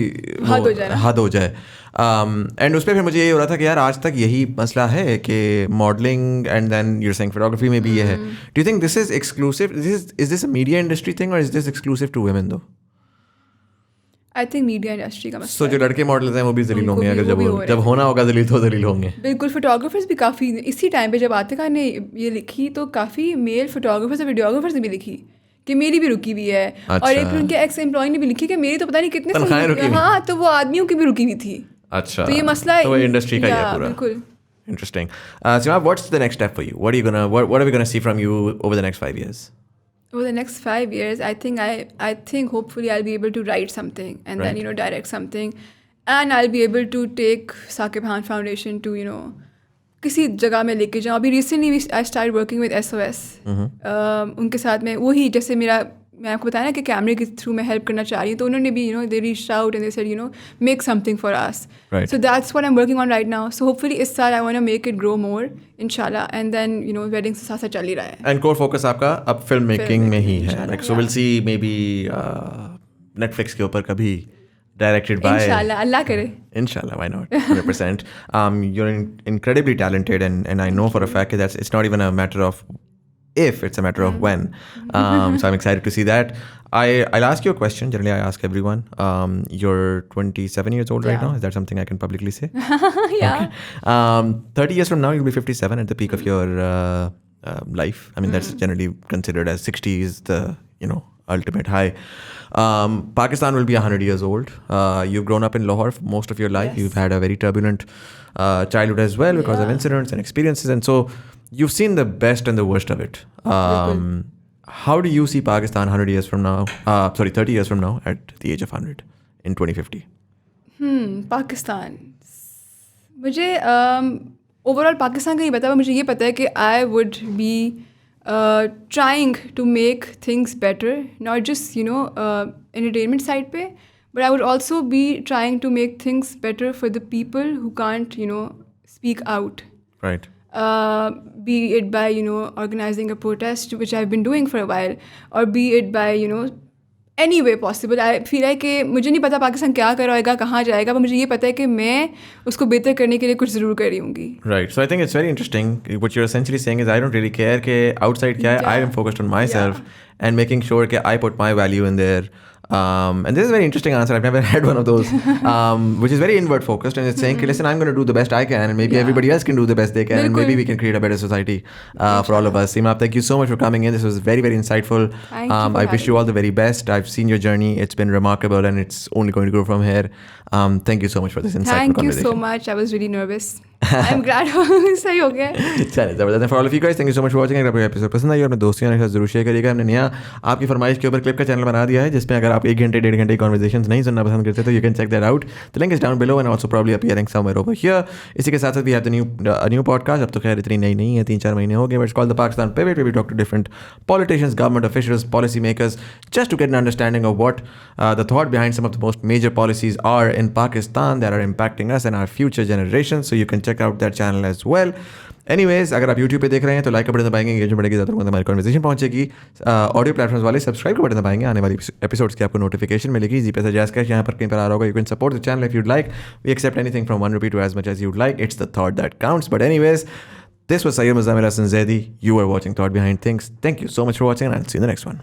हद हो जाए. And उस पर फिर मुझे ये हो रहा था कि यार आज तक यही मसला है कि modelling and then your saying photography में भी ये है. Do you think this is exclusive? Is this a media industry thing और is this exclusive to women though? I think media industry का मसला. सो जो लड़के मॉडल्स हैं वो भी जलील होंगे, अगर जब होना होगा जलील तो जलील होंगे. बिल्कुल. फोटोग्राफर्स भी काफ़ी इसी टाइम पे जब आतिका ने ये लिखी तो काफ़ी मेल फोटोग्राफर्स और वीडियोग्राफर्स ने भी लिखी कि मेरी भी रुकी हुई है. अच्छा. और एक उनके एक्स एम्प्लॉय ने भी लिखी कि मेरी तो पता नहीं कितने. हाँ, तो वो आदमियों की भी रुकी हुई थी. अच्छा. तो ये मसला तो इंडस्ट्री का ही है पूरा. बिल्कुल. Interesting. Seemab, what's the next step for you? What are we gonna see from you over the next 5 years? Over the next 5 years, I think hopefully I'll be able to write something and then direct something, and I'll be able to take Saqib Khan Foundation to किसी जगह में लेके जाऊँ. अभी recently I start working with SOS. उनके साथ में वही जैसे मैं आपको बताया ना कि कैमरे के थ्रू मैं हेल्प करना चाह रही हूँ, तो उन्होंने भी they reached out and they said make something for us. So that's what I am working on right now. So hopefully इस साल I want to make it grow more इंशाल्लाह, एंड देन वेडिंग से साथ चल ही रहा है. And core focus आपका अब फिल्म मेकिंग में ही है. Like so will see may be Netflix के ऊपर कभी directed by Allah kare. Inshallah, why not? 100%. You're incredibly talented, and I know for a fact that it's not even a matter of if, it's a matter of when. So I'm excited to see that. I'll ask you a question. Generally, I ask everyone. You're 27 years old right now. Is that something I can publicly say? Yeah. Okay. 30 years from now, you'll be 57 at the peak of your life. I mean, that's generally considered as 60 is the ultimate high. Pakistan will be 100 years old. You've grown up in Lahore for most of your life. Yes. You've had a very turbulent childhood as well because of incidents and experiences, and so you've seen the best and the worst of it. How do you see Pakistan 100 years from now? 30 years from now at the age of 100 in 2050? Pakistan मुझे overall Pakistan का नहीं पता, मुझे ये पता है कि I would be trying to make things better, not just entertainment side पे, but I would also be trying to make things better for the people who can't speak out. Right. Be it by organizing a protest, which I've been doing for a while, or be it by any way possible. I feel like कि मुझे नहीं पता पाकिस्तान क्या करेगा, कहाँ जाएगा, पर मुझे ये पता है कि मैं उसको बेहतर करने के लिए कुछ ज़रूर कर रही हूँगी. Right. So I think it's very interesting. What you're essentially saying is I don't really care कि outside क्या है. I am focused on myself and making sure कि I put my value in there. And this is a very interesting answer. I've never had one of those, which is very inward focused, and it's saying, listen, I'm going to do the best I can, and maybe everybody else can do the best they can, and maybe we can create a better society for all of us. Seemab, thank you so much for coming in. This was very, very insightful. I wish you all the very best. I've seen your journey. It's been remarkable, and it's only going to grow from here. Thank you so much for this insightful conversation. Thank you so much. I was really nervous. I am glad सही हो गया. चलिए ज़बरदस्त. For all of you guys, thank you so much for watching. अगर आपको episode पसंद आई और अपने दोस्तों के साथ जरूर शेयर करिएगा. हमने नया आपकी फरमाइश के ऊपर क्लिप का चैनल बना दिया है, जिसमें अगर आप 1 घंटे 1.5 घंटे कॉन्वर्सेशंस नहीं सुनना पसंद करते तो you can check that out. The link is down below and also probably appearing somewhere over here. इसी के साथ साथ we have the new podcast. अब तो खैर इतनी नई नहीं है, 3-4 महीने हो गए, but it's called the Pakistan pivot, where we talk to different politicians, government officials, policy makers, just to get an understanding of what the thought behind some of the most major policies are in Pakistan that are impacting us and our future generations. So you can check out that channel as well. Anyways, अगर आप YouTube पे देख रहे हैं तो like का button दबाएंगे, engagement बढ़ेगी, ज़्यादा लोगों तक हमारी कन्वर्सेशन पहुंचेगी. ऑडियो प्लेटफॉर्म्स वाले सब्सक्राइब का बटन दबाएंगे, आने वाली एपिसोड्स की आपको नोटिफिकेशन मिलेगी. जी पैसा जैस कैश यहाँ पर कहीं पर आ रहा होगा. You can support the channel if you'd like. We accept anything from ₹1 to as much as you'd like. It's the thought that counts. But anyways, this was Sayyid Muzamil Hasan Zaidi. You were watching Thought Behind Things. Thank you so much for watching, and I'll see you in the next one.